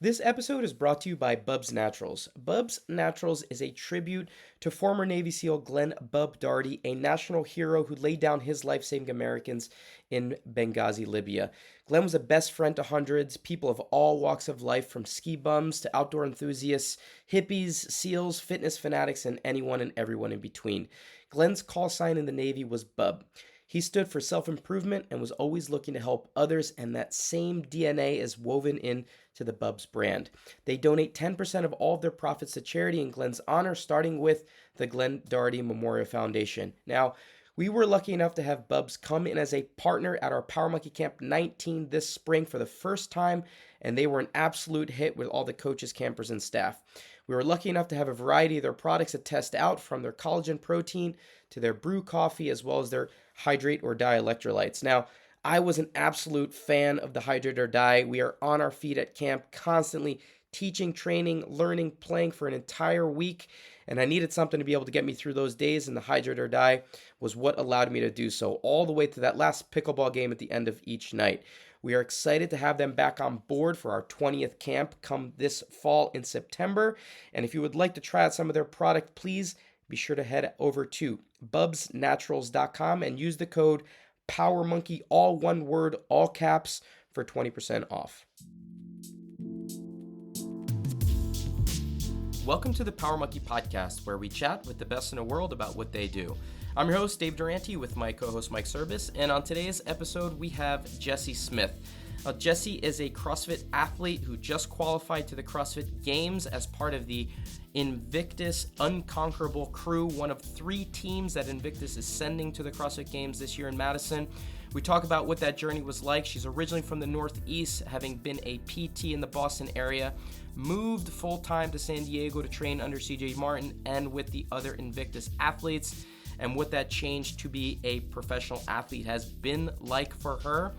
This episode is brought to you by Bubs Naturals. Bubs Naturals is a tribute to former Navy SEAL Glenn Bub Darty, a national hero who laid down his life saving Americans in Benghazi, Libya. Glenn was a best friend to hundreds, people of all walks of life, from ski bums to outdoor enthusiasts, hippies, SEALs, fitness fanatics, and anyone and everyone in between. Glenn's call sign in the Navy was Bub. He stood for self improvement and was always looking to help others, and that same DNA is woven in to the Bubs brand. They donate 10% of all of their profits to charity in Glenn's honor, starting with the Glenn Darty Memorial Foundation. Now, we were lucky enough to have Bubs come in as a partner at our Power Monkey Camp 19 this spring for the first time, and they were an absolute hit with all the coaches, campers, and staff. We were lucky enough to have a variety of their products to test out, from their collagen protein to their brew coffee, as well as their hydrate or die electrolytes. Now, I was an absolute fan of the hydrate or die. We are on our feet at camp, constantly teaching, training, learning, playing for an entire week, and I needed something to be able to get me through those days, and the hydrate or die was what allowed me to do so, all the way to that last pickleball game at the end of each night. We are excited to have them back on board for our 20th camp come this fall in September. And if you would like to try out some of their product, please be sure to head over to bubsnaturals.com and use the code PowerMonkey, all one word, all caps, for 20% off. Welcome to the Power Monkey Podcast, where we chat with the best in the world about what they do. I'm your host, Dave Durante, with my co-host, Mike Service, and on today's episode, we have Jessi Smith. Jessi is a CrossFit athlete who just qualified to the CrossFit Games as part of the Invictus Unconquerable Crew, one of 3 teams that Invictus is sending to the CrossFit Games this year in Madison. We talk about what that journey was like. She's originally from the Northeast, having been a PT in the Boston area, moved full-time to San Diego to train under CJ Martin and with the other Invictus athletes, and what that change to be a professional athlete has been like for her.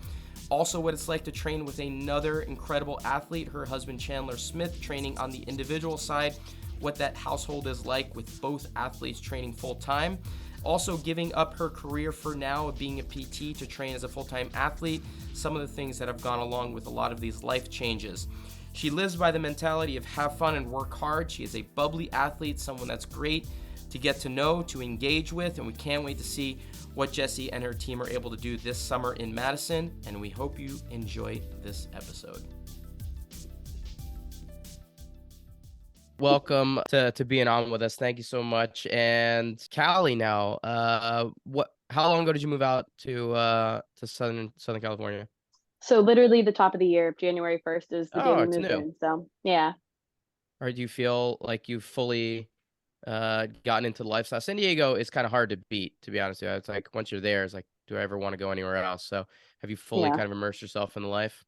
Also, what it's like to train with another incredible athlete, her husband Chandler Smith, training on the individual side, what that household is like with both athletes training full-time. Also, giving up her career for now of being a PT to train as a full-time athlete, some of the things that have gone along with a lot of these life changes. She lives by the mentality of have fun and work hard. She is a bubbly athlete, someone that's great to get to know, to engage with, and we can't wait to see what Jessi and her team are able to do this summer in Madison, and we hope you enjoy this episode. Welcome to being on with us. Thank you so much. And Callie now, how long ago did you move out to Southern California? So literally the top of the year, January 1st is the day we It's moved new. in. So yeah. Or do you feel like you've fully gotten into the lifestyle? San Diego is kind of hard to beat, to be honest with you. It's like once you're there, it's like, do I ever want to go anywhere else? So have you fully Yeah. kind of immersed yourself in the life?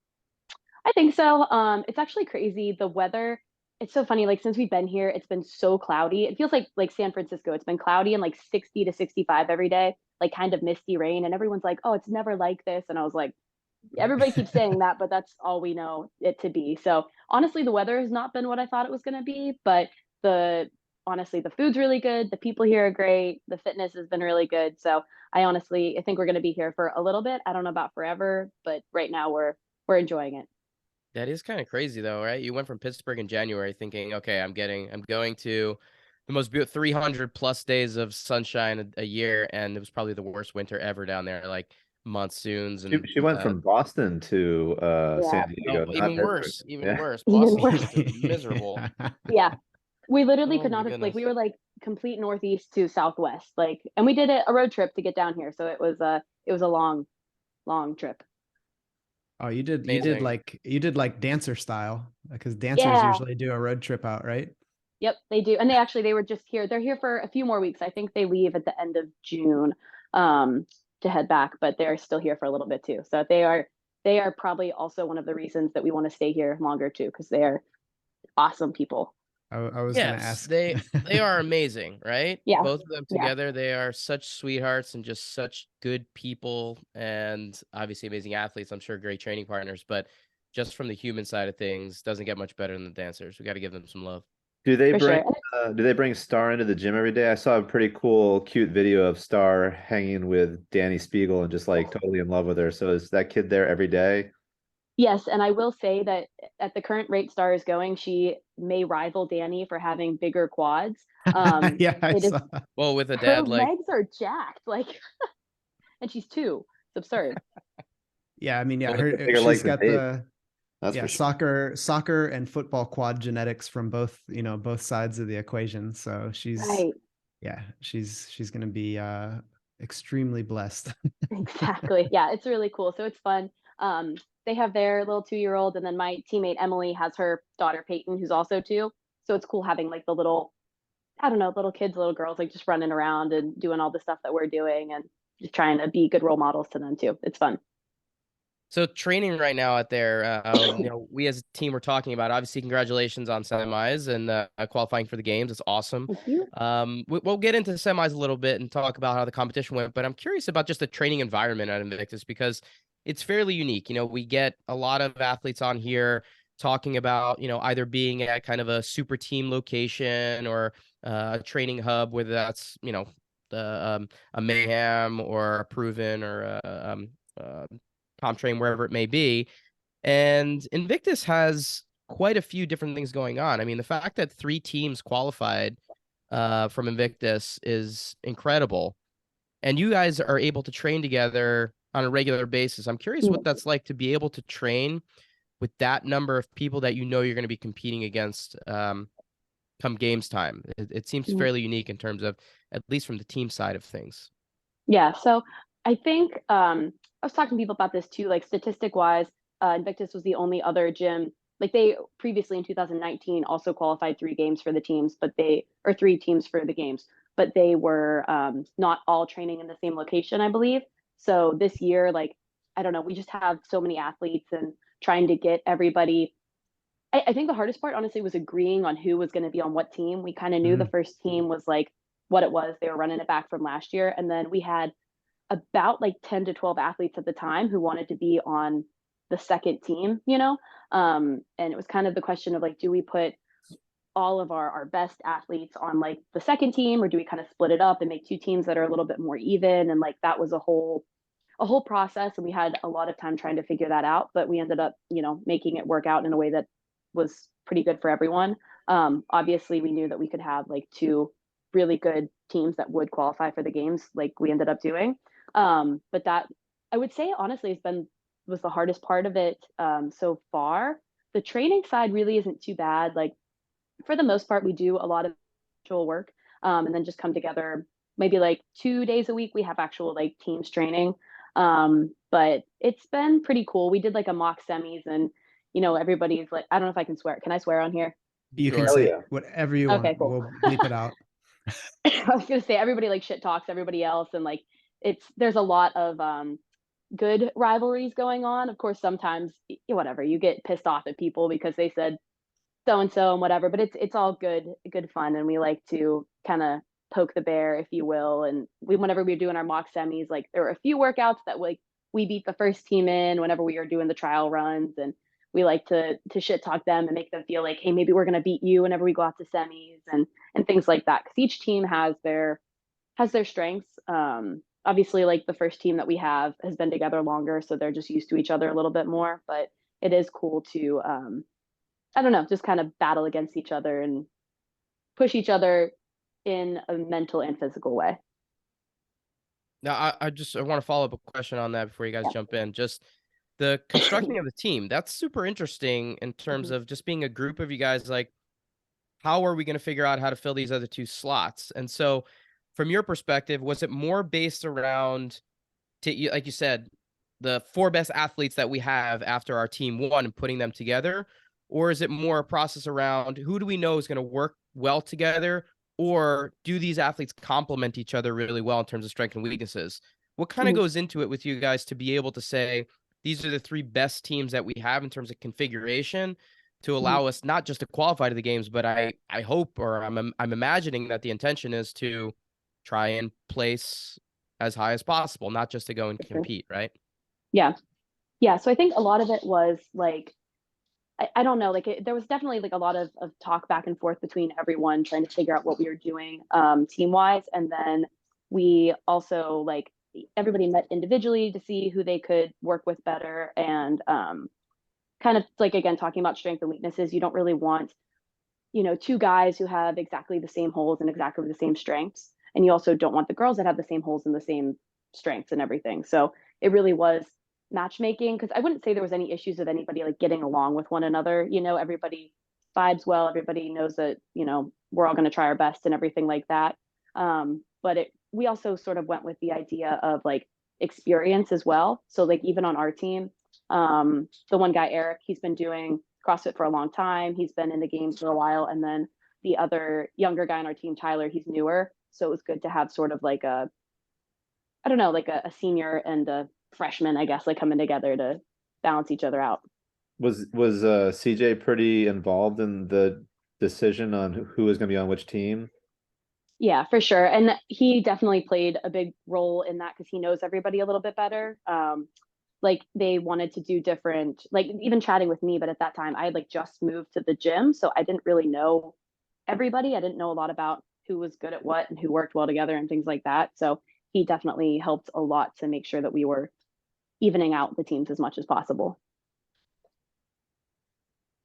I think so. It's actually crazy. The weather, it's so funny. Like since we've been here, it's been so cloudy. It feels like San Francisco. It's been cloudy and like 60 to 65 every day, like kind of misty rain. And everyone's like, oh, it's never like this. And I was like, everybody keeps saying that, but that's all we know it to be. So honestly, the weather has not been what I thought it was going to be, but the honestly, the food's really good. The people here are great. The fitness has been really good. So I think we're going to be here for a little bit. I don't know about forever, but right now we're enjoying it. That is kind of crazy though, right? You went from Pittsburgh in January thinking, okay, I'm going to the most beautiful 300 plus days of sunshine a year, and it was probably the worst winter ever down there, like monsoons She, and she went from Boston to Yeah. San Diego, not Pittsburgh. even Yeah. worse. Even Boston worse. was just miserable. Yeah. We literally Oh could my not have like goodness. we were like complete northeast to southwest. Like and we did a road trip to get down here. So it was a long trip. Oh, you did Amazing. like dancer style, because dancers Yeah. usually do a road trip out, right? Yep, they do. And they were just here. They're here for a few more weeks. I think they leave at the end of June to head back, but they're still here for a little bit too. So they are probably also one of the reasons that we want to stay here longer too, because they are awesome people. I was gonna Yes, ask. they are amazing, right? Yeah. Both of them Yeah. together, they are such sweethearts and just such good people, and obviously amazing athletes. I'm sure great training partners, but just from the human side of things, doesn't get much better than the dancers. We got to give them some love. Do they For bring sure. do they bring Star into the gym every day? I saw a pretty cool, cute video of Star hanging with Danny Spiegel and just like totally in love with her. So is that kid there every day? Yes, and I will say that at the current rate Star is going, she may rival Danny for having bigger quads. Yeah, I It is saw. Well, with a her dad like legs are jacked, like, and she's 2. It's absurd. Yeah, I mean, yeah, Well, it's a her bigger she's leg than got Paige, the that's yeah, for sure. soccer and football quad genetics from both, both sides of the equation. So Right. she's gonna be extremely blessed. Exactly. Yeah, it's really cool. So it's fun. They have their little 2-year-old, and then my teammate Emily has her daughter Peyton, who's also 2. So it's cool having like the little, I don't know, little kids, little girls, like just running around and doing all the stuff that we're doing, and just trying to be good role models to them too. It's fun. so training right now out there. We as a team were talking about. Obviously, congratulations on semis and qualifying for the games. It's awesome. Thank you. We'll get into the semis a little bit and talk about how the competition went. But I'm curious about just the training environment at Invictus because it's fairly unique. We get a lot of athletes on here talking about either being at kind of a super team location or a training hub, whether that's a Mayhem or a Proven or a Comtrain, wherever it may be. And Invictus has quite a few different things going on. I mean, the fact that 3 teams qualified from Invictus is incredible. And you guys are able to train together on a regular basis. I'm curious what that's like to be able to train with that number of people that you're going to be competing against come games time. It seems Mhm. fairly unique in terms of, at least from the team side of things. Yeah, so I think I was talking to people about this too, like statistic wise, Invictus was the only other gym. Like they previously in 2019 also qualified 3 games for the teams, but they or 3 teams for the games, but they were not all training in the same location, I believe. So this year, like I don't know, we just have so many athletes and trying to get everybody. I think the hardest part, honestly, was agreeing on who was going to be on what team. We kind of knew the Mhm. first team was like what it was. They were running it back from last year, and then we had about like 10 to 12 athletes at the time who wanted to be on the second team. And it was kind of the question of like, do we put all of our best athletes on like the second team, or do we kind of split it up and make 2 teams that are a little bit more even? And like that was a whole process, and we had a lot of time trying to figure that out, but we ended up making it work out in a way that was pretty good for everyone. Obviously we knew that we could have like 2 really good teams that would qualify for the games like we ended up doing. But that, I would say, honestly, was the hardest part of it so far. The training side really isn't too bad. Like for the most part we do a lot of actual work, and then just come together maybe like 2 days a week. We have actual like teams training. But it's been pretty cool. We did like a mock semis, and everybody's like, I don't know if I can swear. Can I swear on here? You can Sure. Hell say yeah. whatever you Okay, want. cool. We'll bleep it out. I was gonna say everybody like shit talks everybody else, and like there's a lot of good rivalries going on. Of course, sometimes whatever, you get pissed off at people because they said so and so and whatever, but it's all good fun, and we like to kind of poke the bear, if you will. And whenever we were doing our mock semis, like there were a few workouts that like we beat the first team in whenever we were doing the trial runs, and we like to shit talk them and make them feel like, hey, maybe we're going to beat you whenever we go out to semis, and things like that, because each team has their strengths. Obviously, like the first team that we have has been together longer, so they're just used to each other a little bit more, but it is cool to I don't know, just kind of battle against each other and push each other in a mental and physical way. Now, I want to follow up a question on that before you guys Yeah. jump in. Just the constructing of the team. That's super interesting in terms Mhm. of just being a group of you guys. Like, how are we going to figure out how to fill these other 2 slots? And so, from your perspective, was it more based around, like you said, the 4 best athletes that we have after our team won and putting them together? Or is it more a process around who do we know is going to work well together? Or do these athletes complement each other really well in terms of strengths and weaknesses? What kind of Mhm. goes into it with you guys to be able to say these are the 3 best teams that we have in terms of configuration to Mhm. allow us not just to qualify to the games, but I hope, or I'm imagining that the intention is to try and place as high as possible, not just to go and For sure. compete, right? Yeah. Yeah. So I think a lot of it was like, I don't know, like there was definitely like a lot of talk back and forth between everyone trying to figure out what we were doing team wise. And then we also like everybody met individually to see who they could work with better. And kind of like, again, talking about strength and weaknesses, you don't really want, two guys who have exactly the same holes and exactly the same strengths. And you also don't want the girls that have the same holes and the same strengths and everything. So it really was matchmaking, because I wouldn't say there was any issues with anybody like getting along with one another. Everybody vibes well, everybody knows that, we're all going to try our best and everything like that. But we also sort of went with the idea of like experience as well. So like even on our team, the one guy, Eric, he's been doing CrossFit for a long time. He's been in the game for a while. And then the other younger guy on our team, Tyler, he's newer. So it was good to have sort of like I don't know, like a senior and a freshman, I guess, like coming together to balance each other out. Was CJ pretty involved in the decision on who was going to be on which team? Yeah, for sure. And he definitely played a big role in that because he knows everybody a little bit better. Like they wanted to do different, like even chatting with me, but at that time I had like just moved to the gym. So I didn't really know everybody. I didn't know a lot about who was good at what and who worked well together and things like that. So he definitely helped a lot to make sure that we were evening out the teams as much as possible.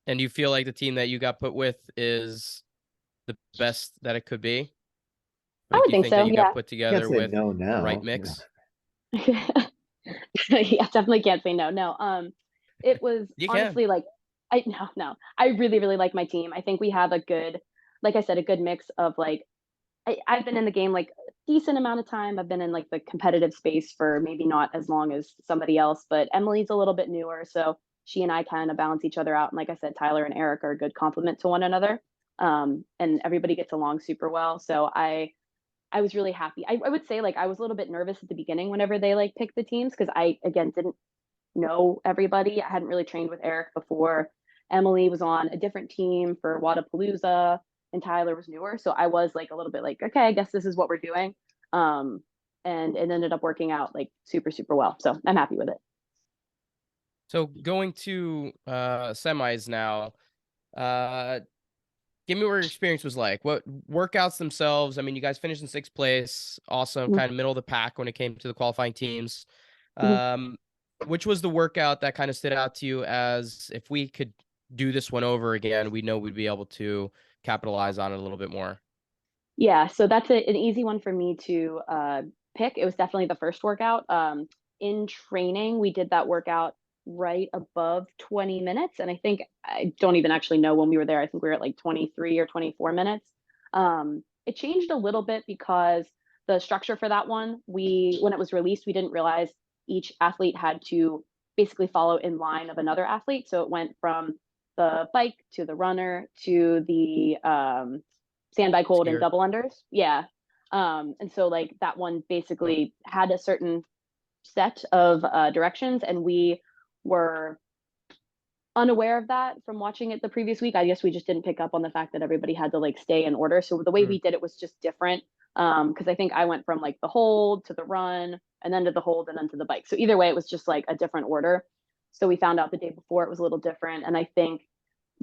And you feel like the team that you got put with is the best that it could be? I Like would you think think that so. you Yeah. got put You can't together say with no the now. right mix? Yeah, definitely can't say no. No. It was You can. honestly like no. I really, really like my team. I think we have a good, like I said, a good mix of like I've been in the game like a decent amount of time. I've been in like the competitive space for maybe not as long as somebody else, but Emily's a little bit newer. So she and I kind of balance each other out. And like I said, Tyler and Eric are a good complement to one another. And everybody gets along super well. So I was really happy. I would say like I was a little bit nervous at the beginning whenever they like picked the teams because I again didn't know everybody. I hadn't really trained with Eric before. Emily was on a different team for Wadapalooza and Tyler was newer. So I was like a little bit like, okay, I guess this is what we're doing. And it ended up working out like super, super well. So I'm happy with it. So going to semis now, give me what your experience was like. What workouts themselves? I mean, you guys finished in 6th place. Awesome, Mm-hmm. kind of middle of the pack when it came to the qualifying teams. Mm-hmm. Which was the workout that kind of stood out to you as if we could do this one over again, we know we'd be able to capitalize on it a little bit more? Yeah, so that's an easy one for me to pick. It was definitely the first workout. In training, we did that workout right above 20 minutes. And I think I don't even actually know when we were there. I think we were at like 23 or 24 minutes. It changed a little bit because the structure for that one, when it was released, we didn't realize each athlete had to basically follow in line of another athlete. So it went from the bike to the runner to the sandbag hold and Skier. double unders. Yeah. And so like that one basically had a certain set of directions, and we were unaware of that from watching it the previous week. I guess we just didn't pick up on the fact that everybody had to like stay in order. So the way we did it was just different. Because I think I went from like the hold to the run and then to the hold and then to the bike. So either way, it was just like a different order. So we found out the day before it was a little different. And I think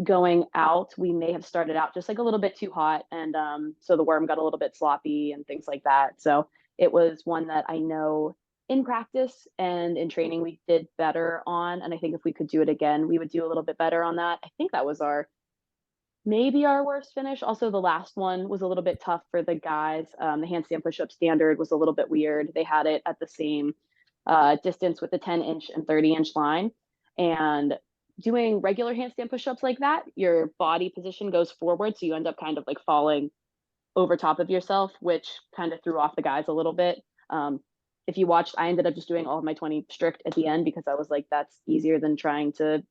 going out, we may have started out just like a little bit too hot. And so the worm got a little bit sloppy and things like that. So it was one that I know in practice and in training we did better on. And I think if we could do it again, we would do a little bit better on that. I think that was maybe our worst finish. Also, the last one was a little bit tough for the guys. The handstand push-up standard was a little bit weird. They had it at the same distance with the 10-inch and 30-inch line. And doing regular handstand push-ups like that, your body position goes forward. So you end up kind of like falling over top of yourself, which kind of threw off the guys a little bit. If you watched, I ended up just doing all of my 20 strict at the end because I was like, that's easier than trying to,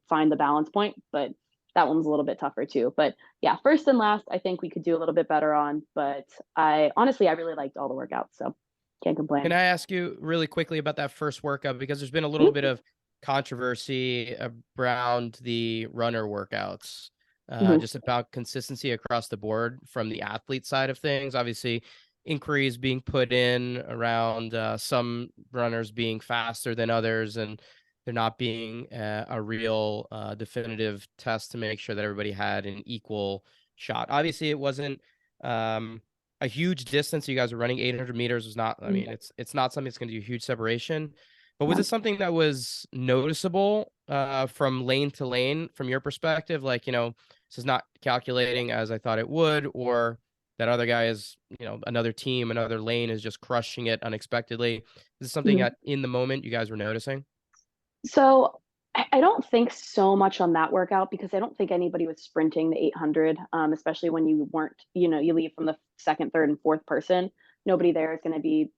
find the balance point. But that one was a little bit tougher too. But yeah, first and last, I think we could do a little bit better on. But I really liked all the workouts. So can't complain. Can I ask you really quickly about that first workout? Because there's been a little bit of controversy around the runner workouts, Mm-hmm. just about consistency across the board from the athlete side of things. Obviously, inquiries being put in around some runners being faster than others, and there not being a real definitive test to make sure that everybody had an equal shot. Obviously, it wasn't a huge distance. You guys were running 800 meters. Was not, I mean, it's not something that's going to do a huge separation. But was Yeah. it something that was noticeable from lane to lane from your perspective? Like, this is not calculating as I thought it would, or that other guy is, another team, another lane is just crushing it unexpectedly. Is this something Mhm. that in the moment you guys were noticing? So I don't think so much on that workout because I don't think anybody was sprinting the 800, especially when you weren't, you leave from the second, third, and fourth person. Nobody there is going to be,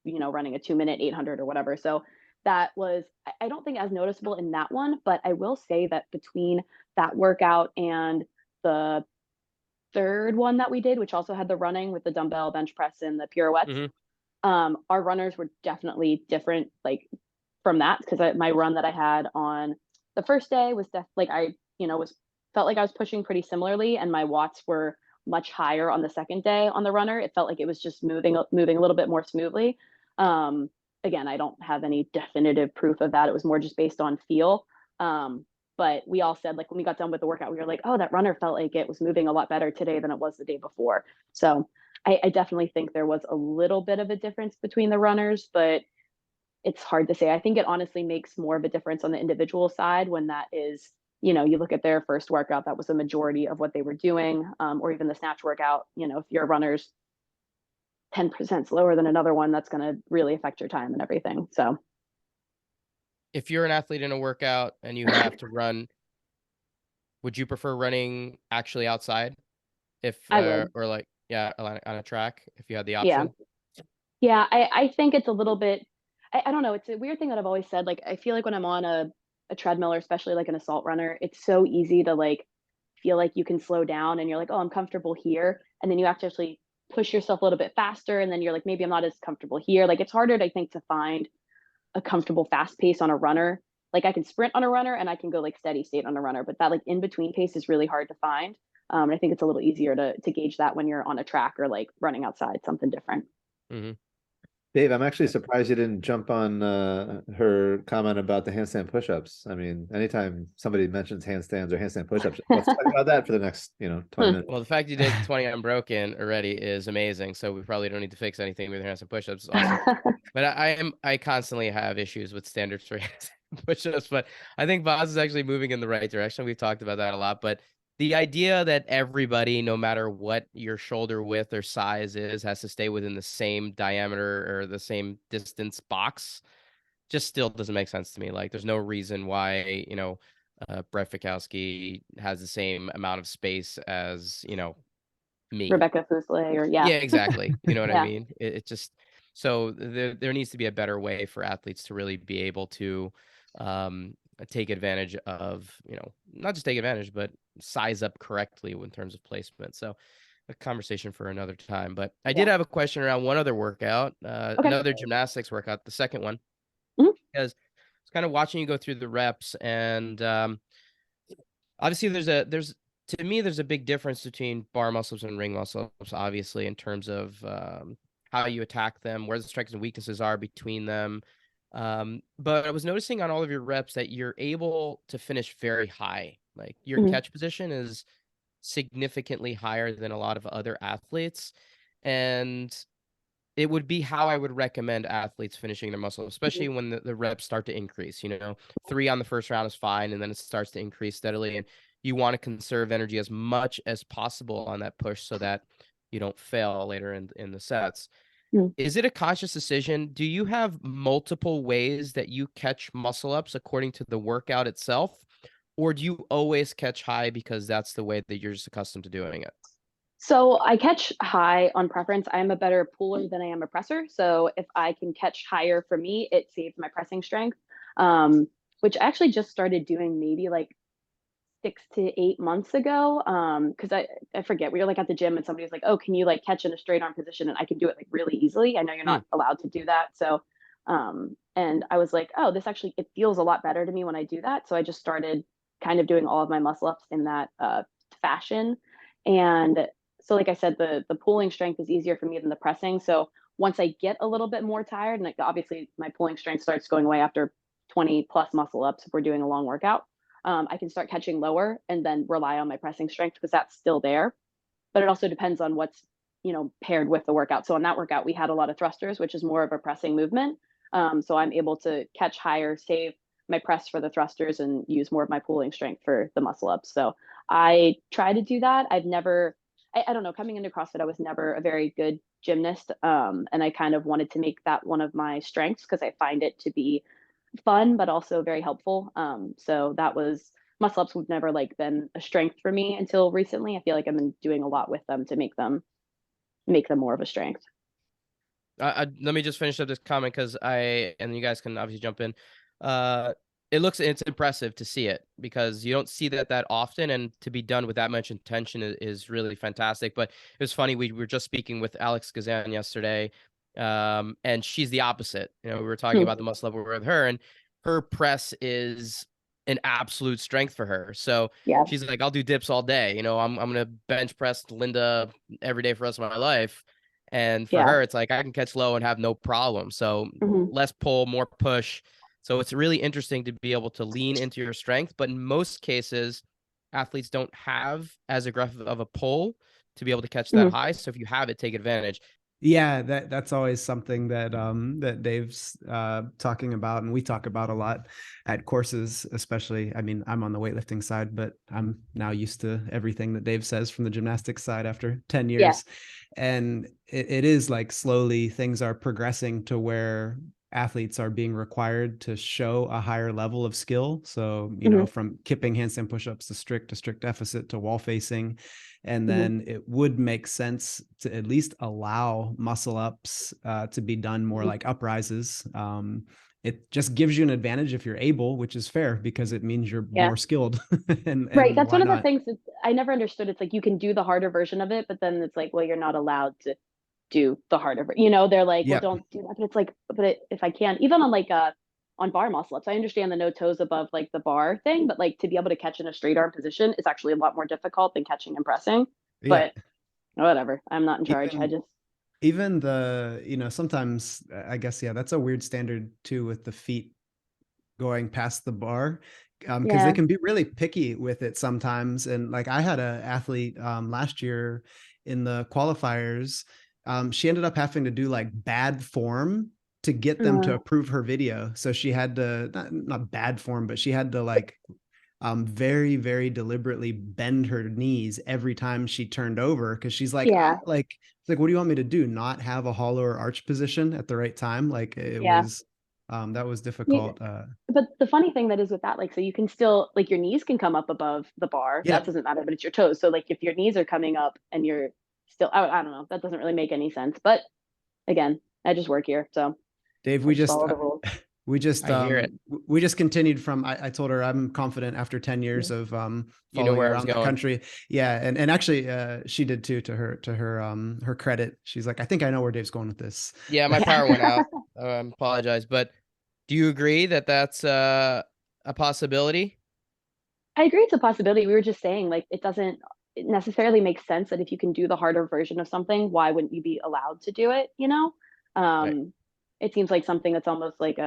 running a 2 minute 800 or whatever. So that was, I don't think as noticeable in that one, but I will say that between that workout and the third one that we did, which also had the running with the dumbbell bench press and the pirouettes, Hmm. our runners were definitely different, like from that, because my run that I had on the first day was like I, was felt like I was pushing pretty similarly, and my watts were much higher on the second day on the runner. It felt like it was just moving a little bit more smoothly. Um, Again, I don't have any definitive proof of that. It was more just based on feel. But we all said, like, when we got done with the workout, we were like, oh, that runner felt like it was moving a lot better today than it was the day before. So I definitely think there was a little bit of a difference between the runners, but it's hard to say. I think it honestly makes more of a difference on the individual side when that is, you look at their first workout, that was a majority of what they were doing, or even the snatch workout. If your runner's 10% slower than another one, that's going to really affect your time and everything. So If you're an athlete in a workout and you have to run, would you prefer running actually outside if, I would, or like, yeah, on a track if you had the yeah. option? Yeah, I think it's a little bit, I don't know, it's a weird thing that I've always said, like, I feel like when I'm on a treadmill or especially like an assault runner, it's so easy to like feel like you can slow down and you're like, "Oh, I'm comfortable here." And then you have to actually push yourself a little bit faster and then you're like, "Maybe I'm not as comfortable here." Like it's harder, I think, to find a comfortable fast pace on a runner. Like I can sprint on a runner and I can go like steady state on a runner, but that like in between pace is really hard to find. And I think it's a little easier to gauge that when you're on a track or like running outside, something different. Hmm. Dave, I'm actually surprised you didn't jump on her comment about the handstand push-ups. I mean, anytime somebody mentions handstands or handstand push-ups, let's talk about that for the next, 20 minutes. Well, the fact you did 20 unbroken already is amazing. So we probably don't need to fix anything with your handstand push-ups. It's awesome. But I constantly have issues with standard strength push-ups, but I think Boz is actually moving in the right direction. We've talked about that a lot, but the idea that everybody, no matter what your shoulder width or size is, has to stay within the same diameter or the same distance box just still doesn't make sense to me. Like, there's no reason why, Brett Fikowski has the same amount of space as, me. Rebecca Fuselier, or yeah. Yeah, exactly. You know what I Yeah. mean? It just so there needs to be a better way for athletes to really be able to um take advantage of, not just take advantage, but size up correctly in terms of placement. So a conversation for another time. But I did Yeah. have a question around one other workout, Okay. another gymnastics workout, the second one, Mhm. because it's kind of watching you go through the reps and obviously there's to me there's a big difference between bar muscles and ring muscles, obviously, in terms of how you attack them, where the strengths and weaknesses are between them. But I was noticing on all of your reps that you're able to finish very high. Like your Mhm. catch position is significantly higher than a lot of other athletes. And it would be how I would recommend athletes finishing their muscle, Mhm. especially when the reps start to increase. 3 on the first round is fine, and then it starts to increase steadily. And you want to conserve energy as much as possible on that push so that you don't fail later in the sets. Mhm. Is it a conscious decision? Do you have multiple ways that you catch muscle ups according to the workout itself? Or do you always catch high because that's the way that you're just accustomed to doing it? So I catch high on preference. I'm a better puller than I am a presser. So if I can catch higher for me, it saves my pressing strength, which I actually just started doing maybe like 6 to 8 months ago. Because I forget, we were like at the gym and somebody was like, "Oh, can you like catch in a straight arm position?" And I can do it like really easily. I know you're Hmm. not allowed to do that. So, and I was like, "Oh, this actually it feels a lot better to me when I do that." So I just started kind of doing all of my muscle ups in that fashion. And so, like I said, the pulling strength is easier for me than the pressing. So once I get a little bit more tired, and like obviously my pulling strength starts going away after 20 plus muscle ups if we're doing a long workout, I can start catching lower and then rely on my pressing strength because that's still there. But it also depends on what's paired with the workout. So on that workout, we had a lot of thrusters, which is more of a pressing movement. So I'm able to catch higher, save my press for the thrusters, and use more of my pulling strength for the muscle ups. So I try to do that. I've never, I don't know, coming into CrossFit, I was never a very good gymnast. And I kind of wanted to make that one of my strengths because I find it to be fun, but also very helpful. So that was, muscle ups have never like been a strength for me until recently. I feel like I've been doing a lot with them to make them more of a strength. Let me just finish up this comment because and you guys can obviously jump in. It's impressive to see it because you don't see that often, and to be done with that much intention is really fantastic. But it was funny, we were just speaking with Alex Gazan yesterday, and she's the opposite. You know, we were talking about the muscle level with her, and her press is an absolute strength for her. So Yeah. she's like, I'll do dips all day. You know, I'm gonna bench press Linda every day for the rest of my life. And for her, it's like I can catch low and have no problem. So less pull, more push. So it's really interesting to be able to lean into your strength. But in most cases, athletes don't have as aggressive of a pull to be able to catch that high. So if you have it, take advantage. Yeah, that's always something that that Dave's talking about, and we talk about a lot at courses, especially. I mean, I'm on the weightlifting side, but I'm now used to everything that Dave says from the gymnastics side after 10 years. And it is like slowly things are progressing to where athletes are being required to show a higher level of skill. So, you know, from kipping handstand pushups to strict deficit to wall facing. And then it would make sense to at least allow muscle ups to be done more like uprises. It just gives you an advantage if you're able, which is fair because it means you're more skilled. and right. That's one of the not? things that I never understood. It's like you can do the harder version of it, but then it's like, well, you're not allowed to do the harder, you know, they're like, well, don't do that. But it's like, if I can, even on like on bar muscle ups, I understand the no toes above like the bar thing, but like to be able to catch in a straight arm position is actually a lot more difficult than catching and pressing. But whatever, I'm not in charge. Even the, you know, sometimes I guess, that's a weird standard too with the feet going past the bar. Because they can be really picky with it sometimes. And like I had an athlete last year in the qualifiers. She ended up having to do like bad form to get them to approve her video. So she had to, not bad form, but she had to like very, very deliberately bend her knees every time she turned over. Cause she's like, it's like, what do you want me to do? Not have a hollow or arch position at the right time? Like it was, that was difficult. But the funny thing that is with that, like, so you can still, like, your knees can come up above the bar. That doesn't matter, but it's your toes. So like if your knees are coming up and you're still, I don't know, that doesn't really make any sense. But again, I just work here. So Dave, we just I hear it. we just continued from, I told her I'm confident after 10 years of following where I was around the going. country. Yeah. And actually she did too, to her credit. She's like, I think I know where Dave's going with this. Yeah, my power went out. Apologize. But do you agree that that's a possibility? I agree it's a possibility. We were just saying, like, it doesn't necessarily make sense that if you can do the harder version of something, why wouldn't you be allowed to do it, you know? It seems like something that's almost like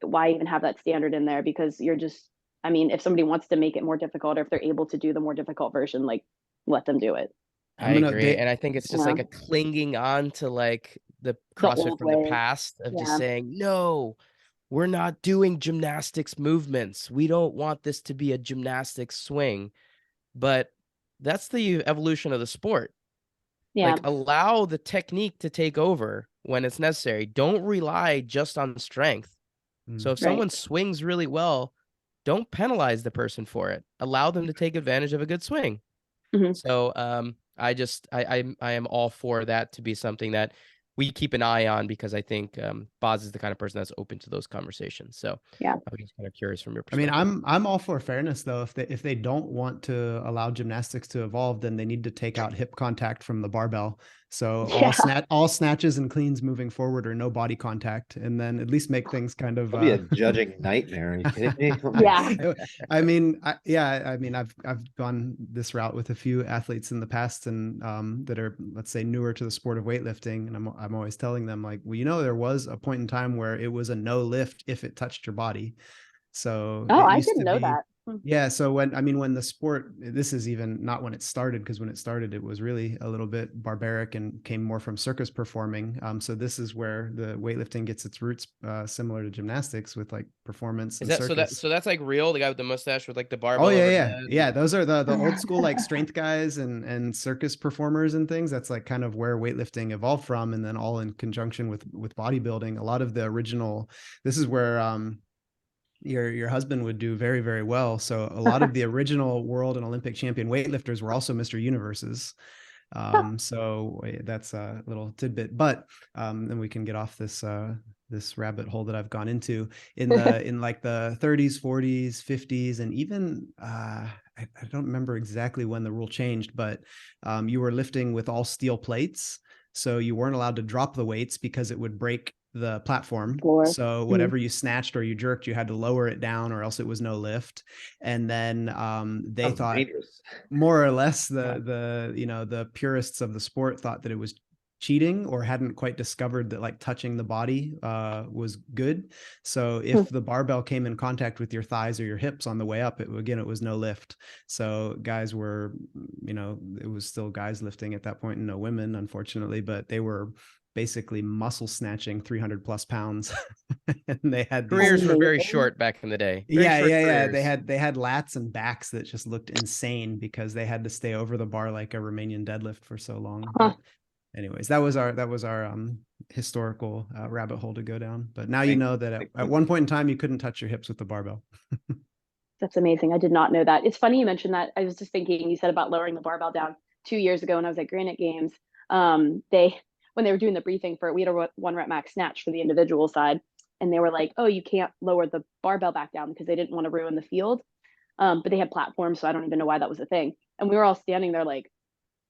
why even have that standard in there? Because you're just, I mean, if somebody wants to make it more difficult or if they're able to do the more difficult version, like, let them do it. I agree. And I think it's just like a clinging on to like the CrossFit from the past of just saying, no, we're not doing gymnastics movements. We don't want this to be a gymnastics swing. But that's the evolution of the sport. Like, allow the technique to take over when it's necessary. Don't rely just on strength. So if someone swings really well, don't penalize the person for it. Allow them to take advantage of a good swing. So I am all for that to be something that we keep an eye on because I think Boz is the kind of person that's open to those conversations. So I was just kind of curious from your perspective. I mean, I'm all for fairness though. If they don't want to allow gymnastics to evolve, then they need to take out hip contact from the barbell. So all snatches and cleans moving forward are no body contact, and then at least make things kind of be a judging nightmare. Are you kidding me? I mean, I've gone this route with a few athletes in the past, and that are, let's say, newer to the sport of weightlifting, and I'm always telling them, like, well, you know, there was a point in time where it was a no lift if it touched your body. So I didn't know that. Yeah. So when the sport, this is even not when it started, because when it started, it was really a little bit barbaric and came more from circus performing. So this is where the weightlifting gets its roots, similar to gymnastics with like performance Is and that circus. so that's like real? The guy with the mustache with like the Oh barbell yeah, overhead. yeah, yeah. Those are the old school like strength guys and circus performers and things. That's like kind of where weightlifting evolved from, and then all in conjunction with bodybuilding. A lot of the original. This is where your husband would do very, very well. So a lot of the original world and Olympic champion weightlifters were also Mr. Universes. So that's a little tidbit, but then we can get off this rabbit hole that I've gone into in like the 30s, 40s, 50s, and even I don't remember exactly when the rule changed, but you were lifting with all steel plates. So you weren't allowed to drop the weights because it would break the platform. Floor. So whatever you snatched or you jerked, you had to lower it down or else it was no lift. And then they Sounds thought dangerous. more or less the purists of the sport thought that it was cheating or hadn't quite discovered that like touching the body was good. So if the barbell came in contact with your thighs or your hips on the way up, it was no lift. So guys were, it was still guys lifting at that point and no women, unfortunately, but they were basically muscle snatching 300 plus pounds. And they had these Careers were very Amazing. short back in the day. Very short yeah. careers. They had lats and backs that just looked insane because they had to stay over the bar like a Romanian deadlift for so long. Huh. But anyways, that was our historical rabbit hole to go down. But now you Thank- know that at one point in time you couldn't touch your hips with the barbell. That's amazing. I did not know that. It's funny you mentioned that. I was just thinking, you said about lowering the barbell down 2 years ago when I was at Granite Games. They when they were doing the briefing we had a 1 rep max snatch for the individual side, and they were like, "Oh, you can't lower the barbell back down because they didn't want to ruin the field." But they had platforms, so I don't even know why that was a thing. And we were all standing there like,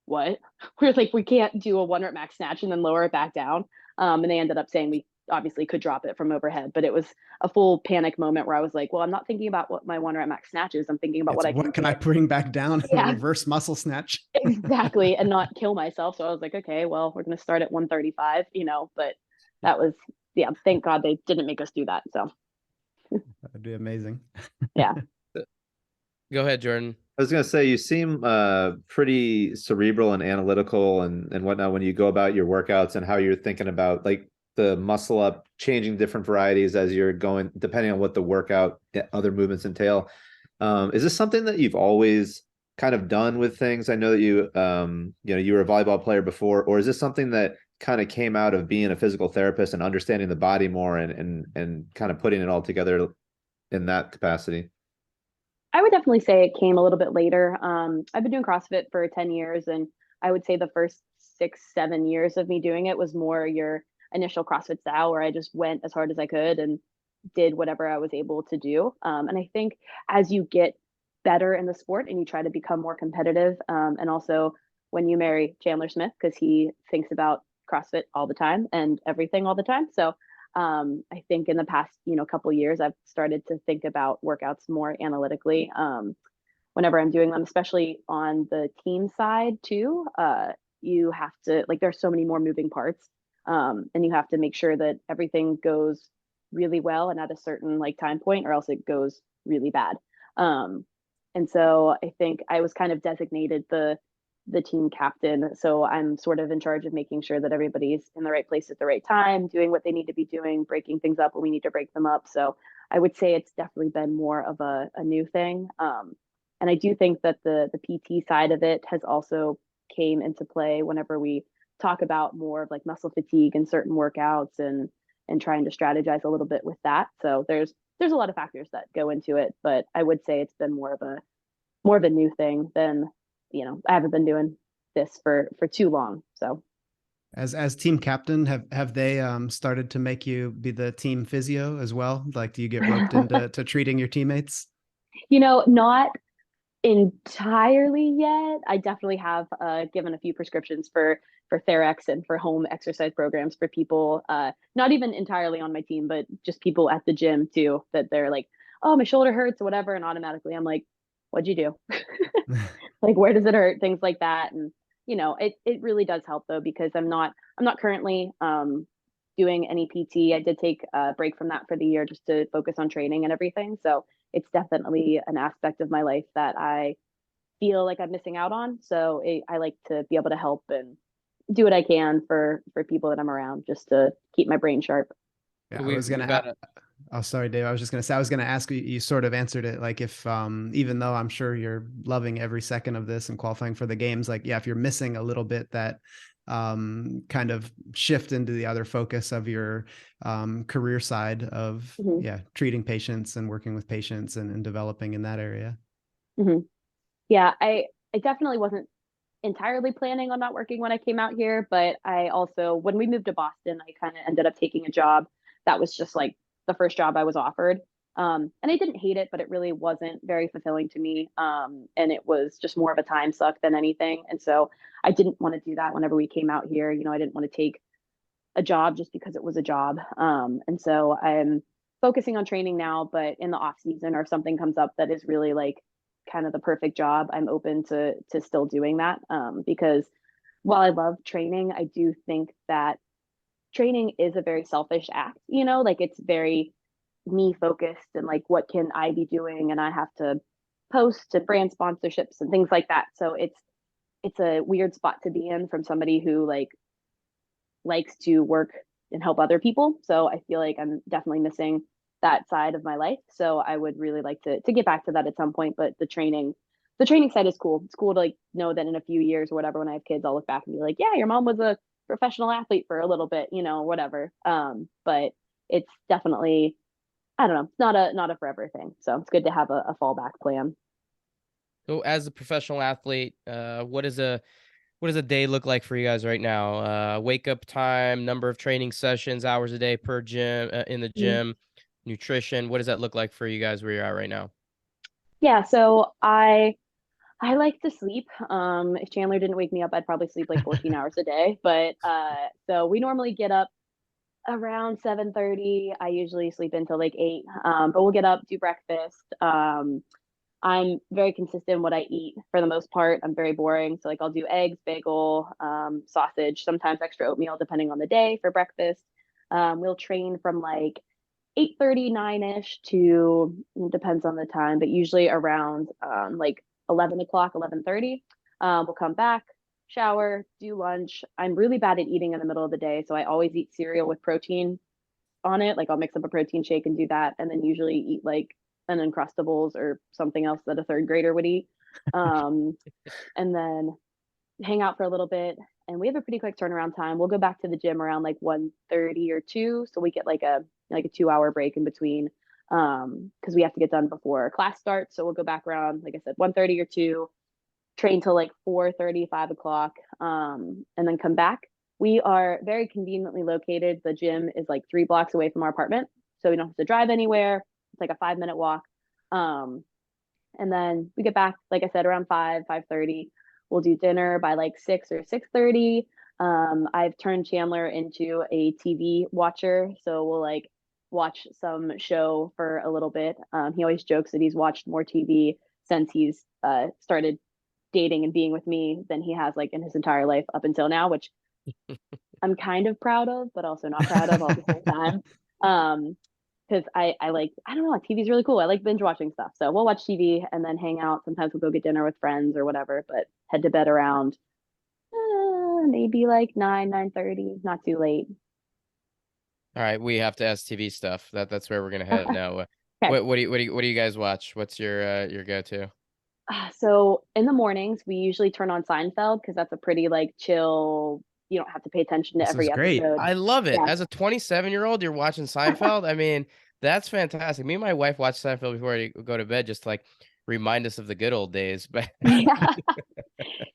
"What?" We are like, "We can't do a 1 rep max snatch and then lower it back down." And they ended up saying we obviously could drop it from overhead, but it was a full panic moment where I was like, well, I'm not thinking about what my 1 rep max snatch is. I'm thinking about It's what I what can can I get. bring back down in a Yeah, reverse muscle snatch? exactly. And not kill myself. So I was like, okay, well, we're going to start at 135, but that was, yeah, thank God they didn't make us do that. So That would be amazing. yeah. Go ahead, Jordan. I was gonna say you seem pretty cerebral and analytical and whatnot when you go about your workouts and how you're thinking about like the muscle up, changing different varieties as you're going, depending on what the workout other movements entail. Is this something that you've always kind of done with things? I know that you were a volleyball player before, or is this something that kind of came out of being a physical therapist and understanding the body more and kind of putting it all together in that capacity? I would definitely say it came a little bit later. I've been doing CrossFit for 10 years, and I would say the first 6, 7 years of me doing it was more your initial CrossFit style where I just went as hard as I could and did whatever I was able to do. And I think as you get better in the sport and you try to become more competitive, and also when you marry Chandler Smith, because he thinks about CrossFit all the time and everything all the time. So I think in the past, couple years, I've started to think about workouts more analytically. Whenever I'm doing them, especially on the team side too, you have to like there's so many more moving parts, and you have to make sure that everything goes really well and at a certain like time point, or else it goes really bad. Um, and so I think I was kind of designated the team captain. So I'm sort of in charge of making sure that everybody's in the right place at the right time, doing what they need to be doing, breaking things up when we need to break them up. So I would say it's definitely been more of a new thing. And I do think that the PT side of it has also came into play whenever we talk about more of like muscle fatigue and certain workouts and trying to strategize a little bit with that. So there's a lot of factors that go into it, but I would say it's been more of a new thing than I haven't been doing this for too long. So As team captain, have they started to make you be the team physio as well? Like, do you get roped into treating your teammates? not entirely yet. I definitely have given a few prescriptions for Therex and for home exercise programs for people, not even entirely on my team, but just people at the gym too, that they're like, oh, my shoulder hurts or whatever. And automatically I'm like, what'd you do? Like, where does it hurt? Things like that. And, it really does help though, because I'm not currently doing any PT. I did take a break from that for the year just to focus on training and everything. So it's definitely an aspect of my life that I feel like I'm missing out on. So I like to be able to help and do what I can for people that I'm around, just to keep my brain sharp. Yeah, I We've was gonna. got a Oh, sorry, Dave. I was just gonna say. I was gonna ask you. You sort of answered it. Like, if even though I'm sure you're loving every second of this and qualifying for the games, like, yeah, if you're missing a little bit that kind of shift into the other focus of your career side of Hmm. yeah, treating patients and working with patients and developing in that area. Hmm. Yeah, I definitely wasn't entirely planning on not working when I came out here, but I also, when we moved to Boston, I kind of ended up taking a job that was just like the first job I was offered. And I didn't hate it, but it really wasn't very fulfilling to me. And it was just more of a time suck than anything. And so I didn't want to do that whenever we came out here. You know, I didn't want to take a job just because it was a job. And so I'm focusing on training now, but in the off season or something comes up that is really like kind of the perfect job, I'm open to still doing that. Because while I love training, I do think that training is a very selfish act, you know, like it's very me focused and like what can I be doing, and I have to post to brand sponsorships and things like that. So it's a weird spot to be in from somebody who like likes to work and help other people. So I feel like I'm definitely missing that side of my life. So I would really like to get back to that at some point. But the training side is cool. It's cool to like know that in a few years or whatever, when I have kids, I'll look back and be like, yeah, your mom was a professional athlete for a little bit, you know, whatever. But it's definitely, I don't know, it's not a forever thing. So it's good to have a fallback plan. So as a professional athlete, what does a day look like for you guys right now? Wake up time, number of training sessions, hours a day per gym in the Mhm. gym, nutrition. What does that look like for you guys where you're at right now? Yeah, so I like to sleep. If Chandler didn't wake me up, I'd probably sleep like 14 hours a day. But so we normally get up around 7:30. I usually sleep until like 8. But we'll get up, do breakfast. I'm very consistent in what I eat for the most part. I'm very boring. So like I'll do eggs, bagel, sausage, sometimes extra oatmeal depending on the day for breakfast. We'll train from like 8:30, 9-ish to, depends on the time, but usually around like 11 o'clock, 11:30. We'll come back, shower, do lunch. I'm really bad at eating in the middle of the day, so I always eat cereal with protein on it. Like I'll mix up a protein shake and do that, and then usually eat like an Uncrustables or something else that a third grader would eat. Um, and then hang out for a little bit, and we have a pretty quick turnaround time. We'll go back to the gym around like 1:30 or 2, so we get like a 2-hour break in between, because we have to get done before class starts. So we'll go back around, like I said, 1:30 or 2, train till like 4:30, 5 o'clock, and then come back. We are very conveniently located. The gym is like 3 blocks away from our apartment, so we don't have to drive anywhere. It's like a 5-minute walk. Um, and then we get back, like I said, around 5:30. We'll do dinner by like 6 or 6:30. I've turned Chandler into a TV watcher, so we'll like watch some show for a little bit. He always jokes that he's watched more TV since he's started dating and being with me than he has like in his entire life up until now, which I'm kind of proud of, but also not proud of all at the same time. Because I like, I don't know, TV's really cool. I like binge watching stuff. So we'll watch TV and then hang out. Sometimes we'll go get dinner with friends or whatever, but head to bed around maybe like 9:30, not too late. All right, we have to ask TV stuff. That's where we're gonna head now. Okay. What do you guys watch? What's your go-to? So in the mornings, we usually turn on Seinfeld because that's a pretty like chill, you don't have to pay attention to This is every great. episode. I love it. Yeah. As a 27-year-old, you're watching Seinfeld. I mean, that's fantastic. Me and my wife watch Seinfeld before we go to bed, just to, like, remind us of the good old days. But Yeah.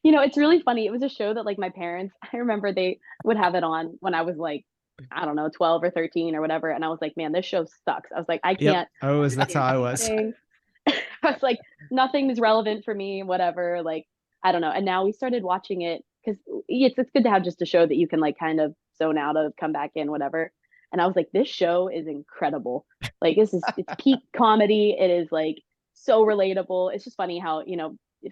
You know, it's really funny. It was a show that like my parents, I remember they would have it on when I was like, I don't know, 12 or 13 or whatever. And I was like, man, this show sucks. I was like, I Yep. can't That's how I was. anything. I was like, nothing is relevant for me, whatever. Like, I don't know. And now we started watching it because it's good to have just a show that you can like kind of zone out of, come back in, whatever. And I was like, this show is incredible. Like, it's peak comedy. It is like so relatable. It's just funny how,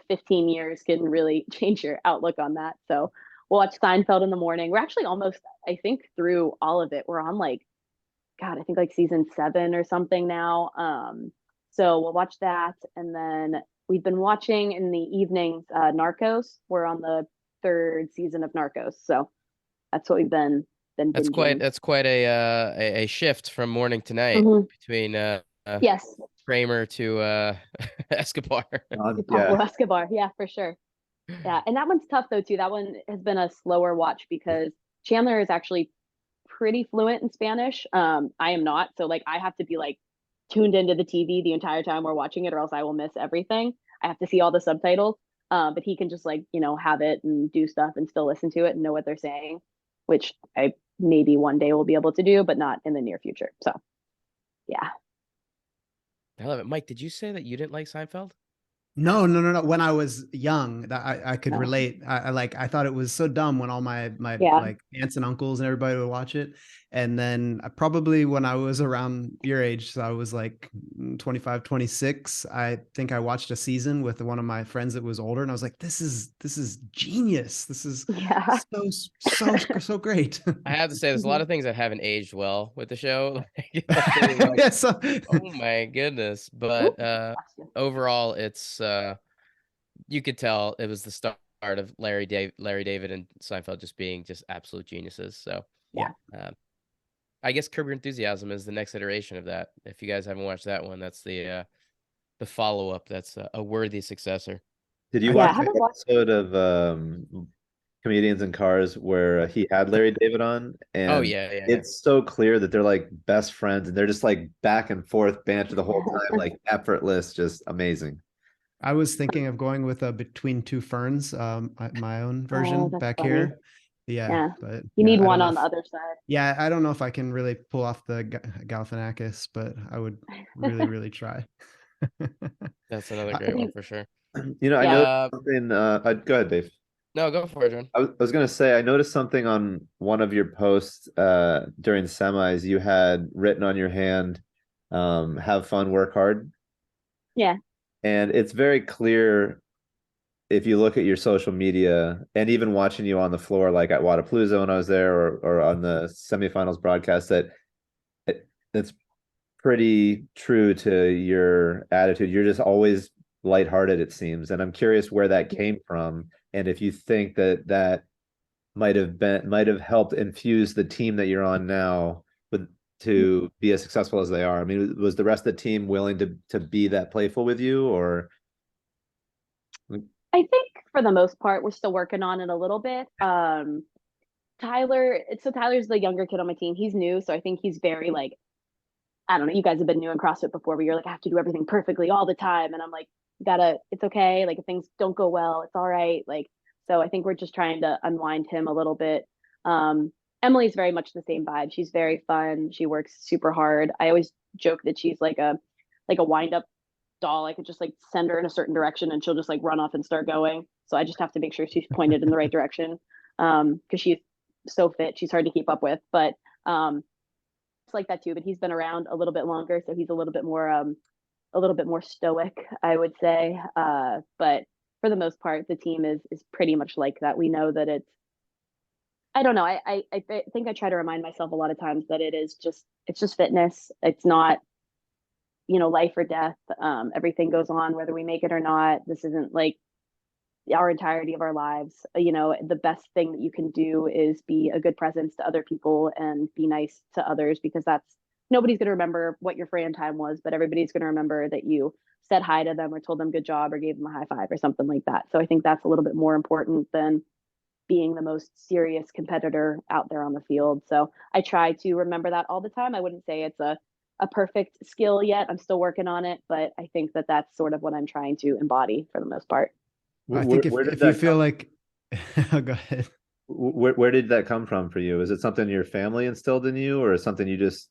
15 years can really change your outlook on that. So we'll watch Seinfeld in the morning. We're actually almost, I think, through all of it. We're on like, God, I think like season 7 or something now. So we'll watch that, and then we've been watching in the evenings Narcos. We're on the third season of Narcos, so that's what we've been binging. That's quite a shift from morning to night Mhm. between Yes, Kramer to Escobar. Yeah. Pablo Escobar. Yeah, for sure. Yeah, and that one's tough though too. That one has been a slower watch because Chandler is actually pretty fluent in Spanish. I am not, so like I have to be like tuned into the TV the entire time we're watching it, or else I will miss everything. I have to see all the subtitles. But he can just like, have it and do stuff and still listen to it and know what they're saying, which I maybe one day will be able to do, but not in the near future. So yeah. I love it. Mike, did you say that you didn't like Seinfeld? No, no, no, no. When I was young, that I could No. relate. I thought it was so dumb when all my Yeah. like aunts and uncles and everybody would watch it. And then probably when I was around your age, so I was like 25, 26, I think I watched a season with one of my friends that was older, and I was like, this is genius. This is Yeah. so great. I have to say, there's a lot Mhm. of things that haven't aged well with the show. Like, Yeah, so oh my goodness. Ooh, But bless you. overall, it's you could tell it was the start of Larry David and Seinfeld just being just absolute geniuses. So Yeah. uh, I guess Curb Your Enthusiasm is the next iteration of that. If you guys haven't watched that one, that's the follow up. That's a worthy successor. Did you I Yeah, I watch think the haven't watched. episode of Comedians in Cars where he had Larry David on? Oh And yeah, yeah. it's so clear that they're like best friends and they're just like back and forth banter the whole time, like effortless, just amazing. I was thinking of going with a Between Two Ferns, my own version Oh, that's back funny. here. Yeah, Yeah. but You yeah, need I don't one know on the if other side. yeah, I don't know if I can really pull off the Galifianakis, but I would really, really try. That's another I great one think, for sure. I yeah. noticed something. Go ahead, Dave. No, go for it, John. I was gonna say I noticed something on one of your posts during semis. You had written on your hand, "Have fun, work hard," Yeah. and it's very clear if you look at your social media and even watching you on the floor, like at Wadapalooza when I was there, or on the semifinals broadcast, that it's pretty true to your attitude. You're just always lighthearted, it seems, and I'm curious where that came from, and if you think that that might have helped infuse the team that you're on now with to be as successful as they are. I mean, was the rest of the team willing to be that playful with you, or I think for the most part, we're still working on it a little bit. Tyler's the younger kid on my team. He's new, so I think he's very like, I don't know, you guys have been new in CrossFit before where you're like, I have to do everything perfectly all the time. And I'm like, it's okay. Like if things don't go well, it's all right. Like, so I think we're just trying to unwind him a little bit. Um, Emily's very much the same vibe. She's very fun. She works super hard. I always joke that she's like a wind up doll. I could just like send her in a certain direction and she'll just like run off and start going. So I just have to make sure she's pointed in the right direction. Because she's so fit, she's hard to keep up with. But it's like that too. But he's been around a little bit longer, so he's a little bit more stoic, I would say. But for the most part, the team is pretty much like that. We know that it's. I don't know. I think I try to remind myself a lot of times that it's just fitness. It's not life or death. Everything goes on whether we make it or not. This isn't like our entirety of our lives. The best thing that you can do is be a good presence to other people and be nice to others, because that's nobody's going to remember what your Fran time was, but everybody's going to remember that you said hi to them or told them good job or gave them a high five or something like that. So I think that's a little bit more important than being the most serious competitor out there on the field. So I try to remember that all the time. I wouldn't say it's a perfect skill yet. I'm still working on it, but I think that that's sort of what I'm trying to embody for the most part. I think where did if you that feel come? like go ahead. Where did that come from for you? Is it something your family instilled in you, or something you just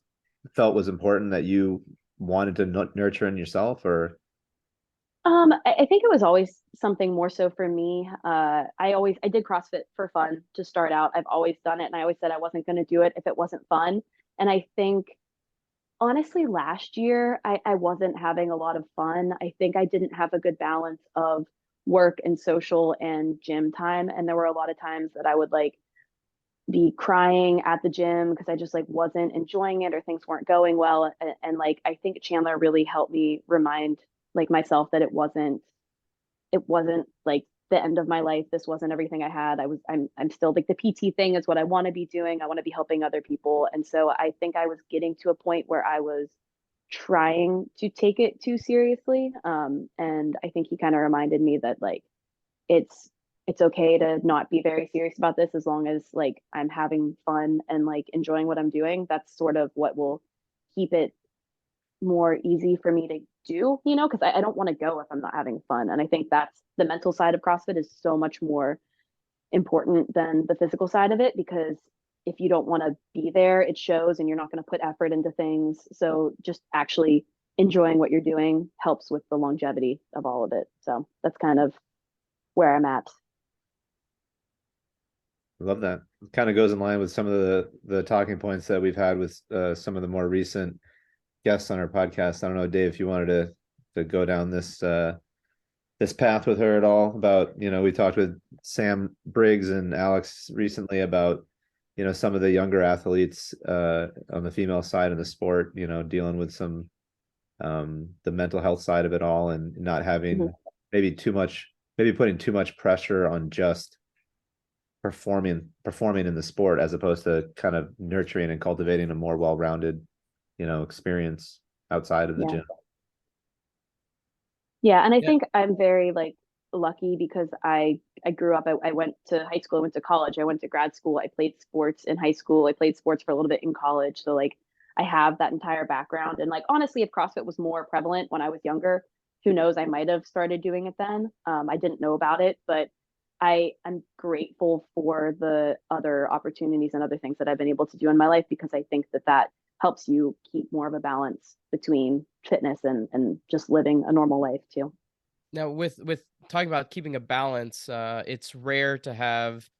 felt was important that you wanted to nurture in yourself, or I think it was always something more so for me. I did CrossFit for fun to start out. I've always done it, and I always said I wasn't going to do it if it wasn't fun. And I think honestly, last year I wasn't having a lot of fun. I think I didn't have a good balance of work and social and gym time, and there were a lot of times that I would like be crying at the gym because I just like wasn't enjoying it or things weren't going well. And like I think Chandler really helped me remind like myself that it wasn't like the end of my life. This wasn't everything I had. I'm still like the PT thing is what I want to be doing. I want to be helping other people. And so I think I was getting to a point where I was trying to take it too seriously. And I think he kind of reminded me that like it's it's okay to not be very serious about this as long as like I'm having fun and like enjoying what I'm doing. That's sort of what will keep it more easy for me to do, because I don't want to go if I'm not having fun. And I think that's the mental side of CrossFit is so much more important than the physical side of it, because if you don't want to be there, it shows and you're not going to put effort into things. So just actually enjoying what you're doing helps with the longevity of all of it. So that's kind of where I'm at. I love that. It kind of goes in line with some of the talking points that we've had with some of the more recent guests on our podcast. I don't know, Dave, if you wanted to go down this path with her at all about, we talked with Sam Briggs and Alex recently about, some of the younger athletes on the female side of the sport, dealing with some the mental health side of it all and not having maybe putting too much pressure on just performing in the sport as opposed to kind of nurturing and cultivating a more well-rounded, experience outside of the Yeah. gym. Yeah. And I Yeah. think I'm very like lucky because I grew up, I went to high school, I went to college, I went to grad school, I played sports in high school, I played sports for a little bit in college. So like I have that entire background. And like honestly, if CrossFit was more prevalent when I was younger, who knows, I might have started doing it then. I didn't know about it, but I'm grateful for the other opportunities and other things that I've been able to do in my life, because I think that helps you keep more of a balance between fitness and just living a normal life too. Now, with talking about keeping a balance, it's rare to have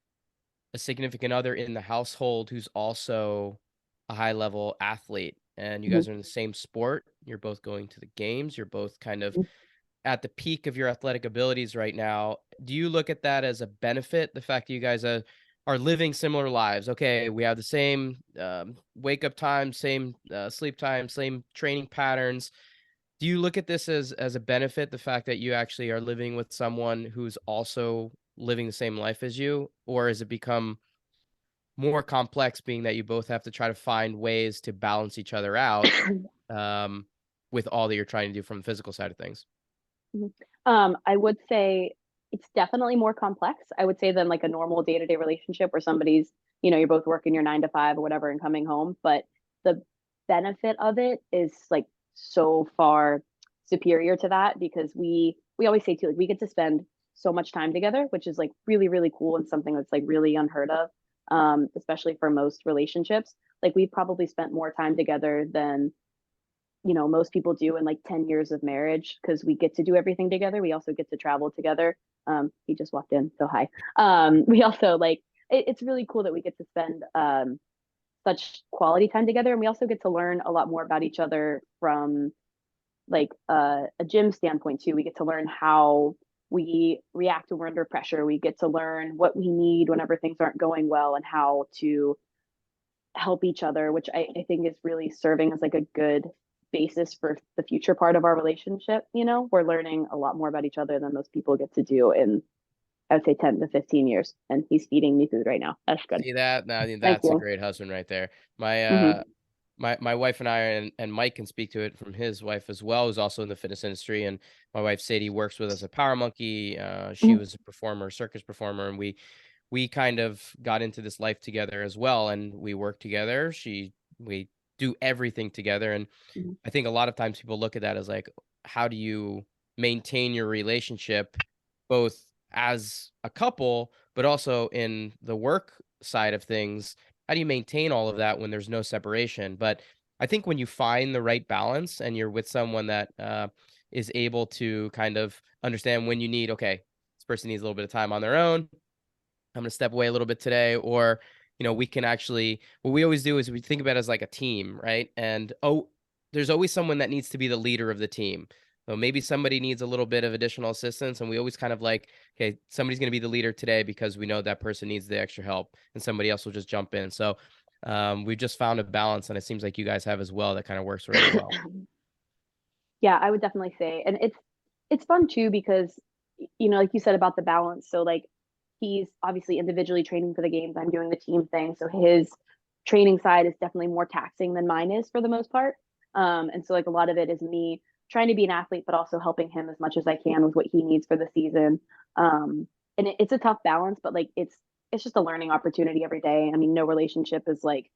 a significant other in the household who's also a high level athlete, and you Mhm. guys are in the same sport. You're both going to the games. You're both kind of at the peak of your athletic abilities right now. Do you look at that as a benefit? The fact that you guys are living similar lives. Okay, we have the same wake up time, same sleep time, same training patterns. Do you look at this as a benefit, the fact that you actually are living with someone who's also living the same life as you, or has it become more complex, being that you both have to try to find ways to balance each other out um, with all that you're trying to do from the physical side of things? Mhm. I would say it's definitely more complex. I would say than like a normal day-to-day relationship where somebody's, you're both working your 9 to 5 or whatever and coming home. But the benefit of it is like so far superior to that, because we always say too, like we get to spend so much time together, which is like really, really cool and something that's like really unheard of. Especially for most relationships. Like we've probably spent more time together than most people do in like 10 years of marriage, because we get to do everything together. We also get to travel together. He just walked in, so hi. We also like it's really cool that we get to spend such quality time together, and we also get to learn a lot more about each other from like a gym standpoint too. We get to learn how we react when we're under pressure. We get to learn what we need whenever things aren't going well and how to help each other, which I think is really serving as like a good basis for the future part of our relationship. We're learning a lot more about each other than most people get to do in, I would say, 10 to 15 years. And he's feeding me food right now. That's good. See that? Now, I mean, Thank that's a you. great husband right there. My Hmm. my wife and I, and Mike can speak to it from his wife as well, who's also in the fitness industry. And my wife Sadie works with us at Power Monkey. She Hmm. was a performer, circus performer, and we kind of got into this life together as well, and we work together. We do everything together, and I think a lot of times people look at that as like, how do you maintain your relationship both as a couple, but also in the work side of things? How do you maintain all of that when there's no separation? But I think when you find the right balance and you're with someone that is able to kind of understand when you need, okay, this person needs a little bit of time on their own. I'm going to step away a little bit today, or we can actually, what we always do is we think about it as like a team, right? And there's always someone that needs to be the leader of the team. So maybe somebody needs a little bit of additional assistance, and we always kind of like, okay, somebody's going to be the leader today because we know that person needs the extra help, and somebody else will just jump in. So we've just found a balance, and it seems like you guys have as well. That kind of works really well. Yeah, I would definitely say. And it's fun too because like you said about the balance. So like he's obviously individually training for the games. I'm doing the team thing. So his training side is definitely more taxing than mine is for the most part. And so like a lot of it is me trying to be an athlete, but also helping him as much as I can with what he needs for the season. And it's a tough balance, but like it's just a learning opportunity every day. I mean, no relationship is like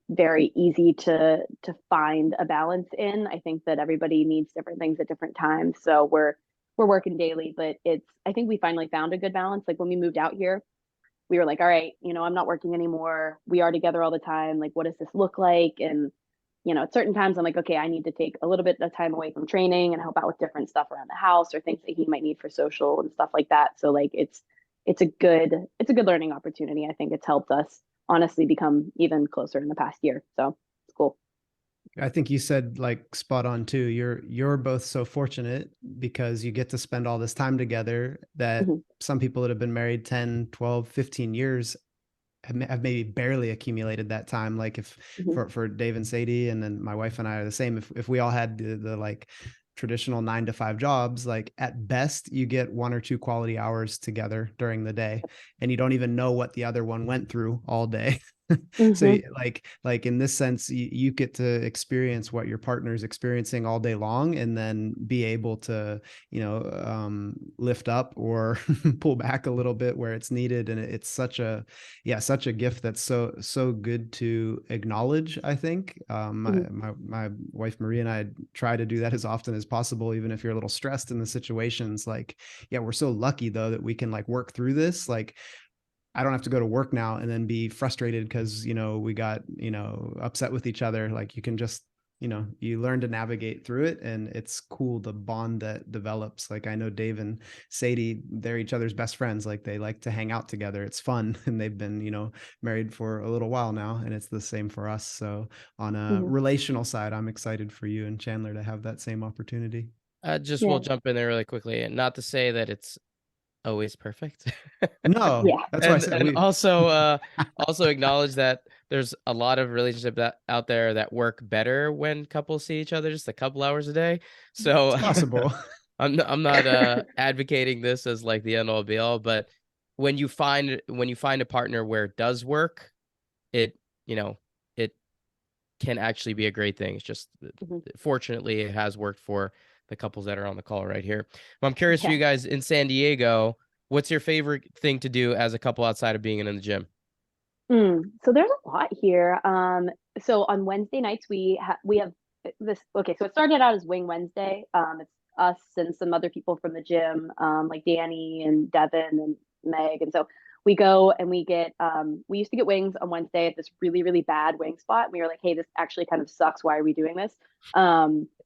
very easy to find a balance in. I think that everybody needs different things at different times. So we're working daily, but I think we finally found a good balance. Like when we moved out here, we were like, all right, I'm not working anymore. We are together all the time. Like, what does this look like? And at certain times I'm like, okay, I need to take a little bit of time away from training and help out with different stuff around the house or things that he might need for social and stuff like that. So like it's a good learning opportunity. I think it's helped us honestly become even closer in the past year. So it's cool. I think you said like spot on too. You're both so fortunate because you get to spend all this time together that Mhm. some people that have been married 10, 12, 15 years have maybe barely accumulated that time. Like if Mhm. for Dave and Sadie, and then my wife and I are the same. If we all had the like traditional 9 to 5 jobs, like at best you get 1 or 2 quality hours together during the day, and you don't even know what the other one went through all day. So Mhm. like in this sense, you get to experience what your partner's experiencing all day long, and then be able to lift up or pull back a little bit where it's needed. And it's such a gift that's so good to acknowledge. I think Mhm. my wife Maria and I try to do that as often as possible, even if you're a little stressed in the situations. Like, yeah, we're so lucky though that we can like work through this. Like, I don't have to go to work now and then be frustrated because, we got, upset with each other. Like you can just, you learn to navigate through it, and it's cool the bond that develops. Like I know Dave and Sadie, they're each other's best friends. Like they like to hang out together. It's fun. And they've been, married for a little while now, and it's the same for us. So on a Mhm. relational side, I'm excited for you and Chandler to have that same opportunity. Just Yeah. we'll jump in there really quickly, and not to say that it's always perfect. No, Yeah. that's why I said And we. also acknowledge that there's a lot of relationships that out there that work better when couples see each other just a couple hours a day. It's So possible. I'm not advocating this as like the end all be all, but when you find a partner where it does work, it it can actually be a great thing. It's just Mhm. fortunately it has worked for the couples that are on the call right here. Well, I'm curious for Yeah. you guys in San Diego, what's your favorite thing to do as a couple outside of being in the gym? So there's a lot here. So on Wednesday nights we have this. Okay, so it started out as Wing Wednesday. It's us and some other people from the gym, like Danny and Devin and Meg, and so we go and we get. We used to get wings on Wednesday at this really really bad wing spot. And we were like, hey, this actually kind of sucks. Why are we doing this?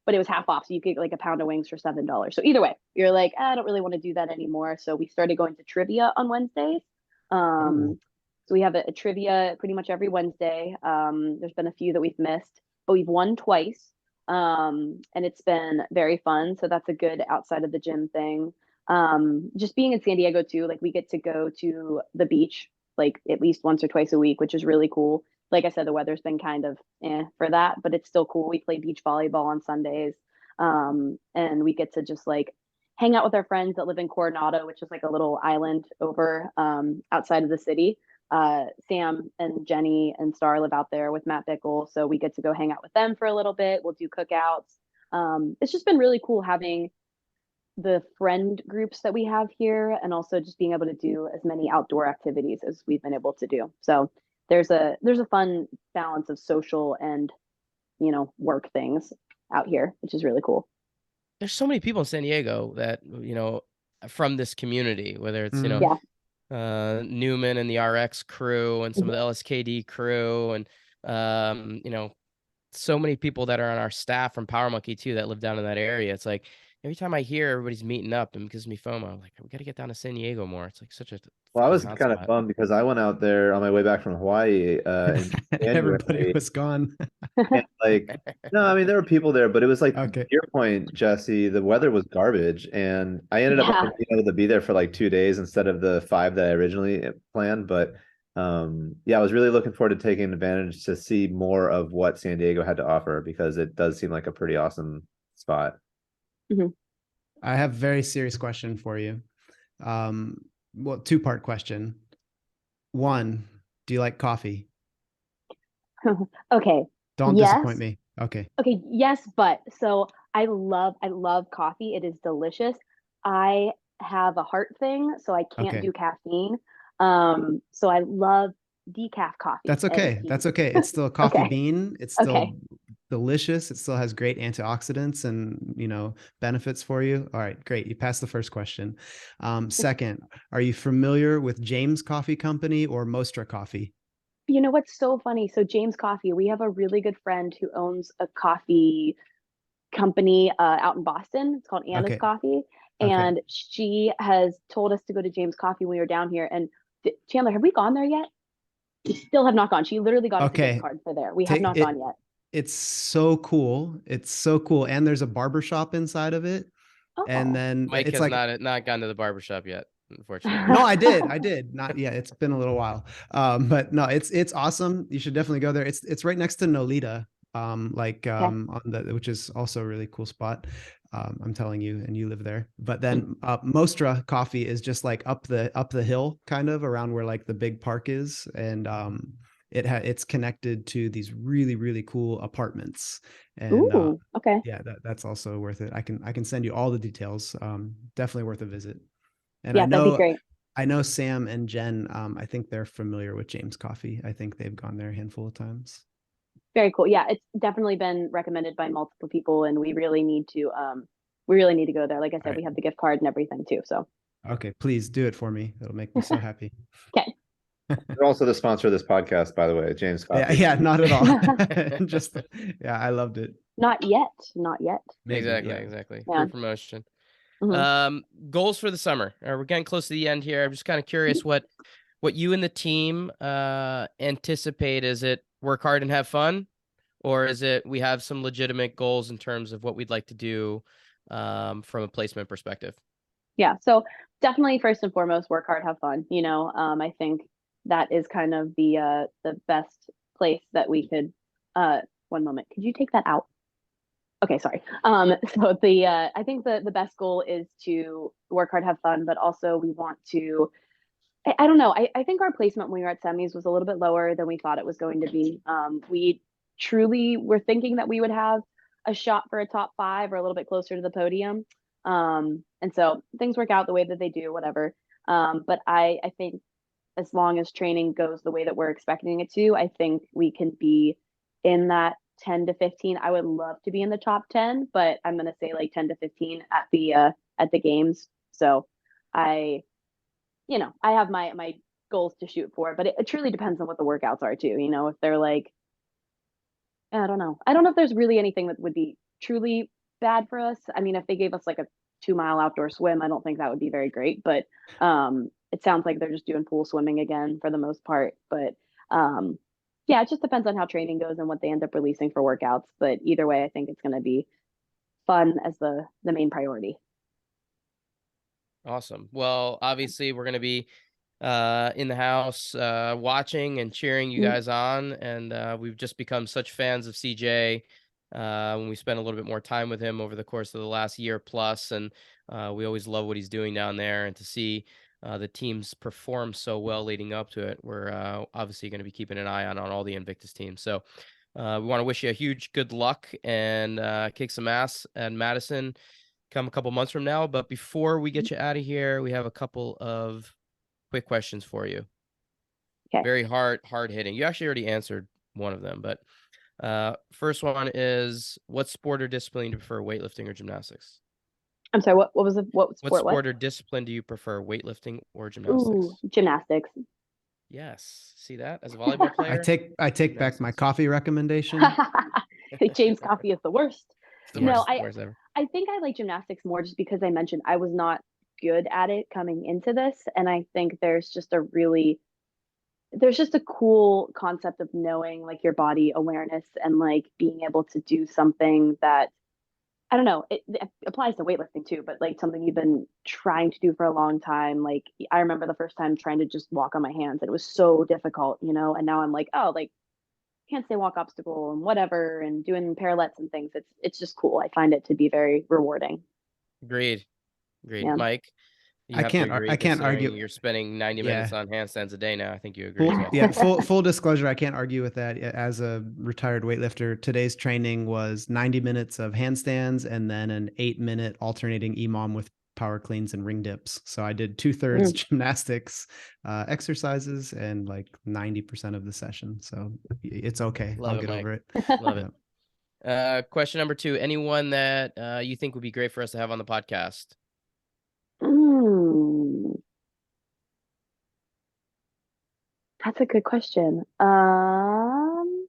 But it was half off, so you could get like a pound of wings for $7. So either way, you're like, I don't really want to do that anymore. So we started going to trivia on Wednesdays. Ooh. So we have a trivia pretty much every Wednesday. There's been a few that we've missed, but we've won twice. And it's been very fun. So that's a good outside of the gym thing. Just being in San Diego too, like we get to go to the beach like at least once or twice a week, which is really cool. Like I said, the weather's been kind of for that, but it's still cool. We play beach volleyball on Sundays. And we get to just like hang out with our friends that live in Coronado, which is like a little island over outside of the city. Sam and Jenny and Star live out there with Matt Bickle, so we get to go hang out with them for a little bit. We'll do cookouts. It's just been really cool having the friend groups that we have here, and also just being able to do as many outdoor activities as we've been able to do. So there's a fun balance of social and work things out here, which is really cool. There's so many people in San Diego that, from this community, whether it's, Mhm. Yeah. Newman and the RX crew and some Mhm. of the LSKD crew and, so many people that are on our staff from Power Monkey too that live down in that area. It's like every time I hear everybody's meeting up, and it gives me FOMO. I'm like, we got to get down to San Diego more. It's like such a Well, I freaking was kind of hotspot. bummed because I went out there on my way back from Hawaii in Everybody January. was gone. And like, no, I mean, there were people there, but it was like, to Okay. your point, Jesse, the weather was garbage. And I ended up Yeah. only being able to be there for like 2 days instead of the 5 that I originally planned. But yeah, I was really looking forward to taking advantage to see more of what San Diego had to offer because it does seem like a pretty awesome spot. Mhm. I have a very serious question for you. Well, two-part question. One, do you like coffee? Okay. Don't disappoint Yes. me. Okay. Okay, yes, but so I love coffee. It is delicious. I have a heart thing, so I can't Okay. do caffeine. So I love decaf coffee That's and okay. tea. That's okay. It's still a coffee Okay. bean. It's Okay. still delicious. It still has great antioxidants and, benefits for you. All right, great. You passed the first question. Second, are you familiar with James Coffee Company or Mostra Coffee? You know what's so funny? So James Coffee, we have a really good friend who owns a coffee company out in Boston. It's called Anna's Okay. Coffee. Okay. And she has told us to go to James Coffee when we were down here. And Chandler, have we gone there yet? We still have not gone. She literally got us a gift Okay. card for there. We have Take not it. gone yet. It's so cool. It's so cool. And there's a barber shop inside of it. And Oh. then Mike it's has like, not gone to the barbershop yet, unfortunately. no, I did. I did. Not yet. It's been a little while. But no, it's awesome. You should definitely go there. It's right next to Nolita. Okay. On the which is also a really cool spot. I'm telling you, and you live there. But then Mostra Coffee is just like up the hill, kind of around where like the big park is, and it's connected to these really really cool apartments, and Ooh, okay. yeah, that's also worth it. I can send you all the details. Definitely worth a visit. And Yeah, that'd be great. I know Sam and Jen. I think they're familiar with James Coffee. I think they've gone there a handful of times. Very cool. Yeah, it's definitely been recommended by multiple people and we really need to go there. Like I All said, right. we have the gift card and everything too. So Okay, please do it for me. It'll make me so happy. okay. They're also the sponsor of this podcast, by the way, James Yeah, Coffee. yeah, not at all. Just yeah, I loved it. Not yet. Not yet. Maybe, Exactly, yeah. exactly. Yeah. Free promotion. Mhm. Goals for the summer. We're getting close to the end here. I'm just kind of curious what you and the team anticipate. Is it work hard and have fun, or is it we have some legitimate goals in terms of what we'd like to do from a placement perspective? Yeah. So definitely first and foremost, work hard, have fun. I think that is kind of the best place that we could one moment. Could you take that out? Okay, sorry. So I think the best goal is to work hard, have fun, but also we want to I don't know. I think our placement when we were at semis was a little bit lower than we thought it was going to be. We truly were thinking that we would have a shot for a top five or a little bit closer to the podium. And so things work out the way that they do, whatever. But I think as long as training goes the way that we're expecting it to, I think we can be in that 10 to 15. I would love to be in the top 10, but I'm gonna say like 10 to 15 at the games. So I I have my goals to shoot for, but it truly depends on what the workouts are too. If they're like, I don't know. I don't know if there's really anything that would be truly bad for us. I mean, if they gave us like a 2 mile outdoor swim, I don't think that would be very great. But it sounds like they're just doing pool swimming again for the most part. But yeah, it just depends on how training goes and what they end up releasing for workouts. But either way, I think it's going to be fun as the main priority. Awesome. Well, obviously we're going to be in the house watching and cheering you Mm. guys on, and we've just become such fans of CJ when we spent a little bit more time with him over the course of the last year plus, and we always love what he's doing down there, and to see the teams perform so well leading up to it, we're obviously going to be keeping an eye on all the Invictus teams. So we want to wish you a huge good luck and kick some ass at Madison come a couple months from now. But before we get you out of here, we have a couple of quick questions for you. Okay. Very hard hitting. You actually already answered one of them, but first one is, what sport or discipline do you prefer, weightlifting or gymnastics? I'm sorry, what was what What sport? What? sport or discipline do you prefer, weightlifting or Ooh, gymnastics? gymnastics. Yes. See that? As a volleyball player? I take back my Gymnastics. coffee recommendation. James Coffee is the worst. It's the Yes. No, worst, I worst ever. I think I like gymnastics more just because I mentioned I was not good at it coming into this, and I think there's just a really there's just a cool concept of knowing like your body awareness and like being able to do something that I don't know, it applies to weightlifting too, but like something you've been trying to do for a long time. Like I remember the first time trying to just walk on my hands and it was so difficult, you know, and now I'm like, oh, like handstand walk obstacle and whatever and doing parallettes and things. It's just cool. I find it to be very rewarding. Agreed. Agreed. Yeah. Mike, you have to agree I can't considering argue. you're spending 90 minutes Yeah. on handstands a day now. I think you agree as well. Full disclosure, I can't argue with that. As a retired weightlifter, today's training was 90 minutes of handstands and then an 8-minute alternating EMOM with power cleans and ring dips. So I did 2/3 gymnastics exercises and like 90% of the session. So it's okay. Love I'll it, get Mike. over it. Love it. Question number 2, anyone that you think would be great for us to have on the podcast? That's a good question. I'm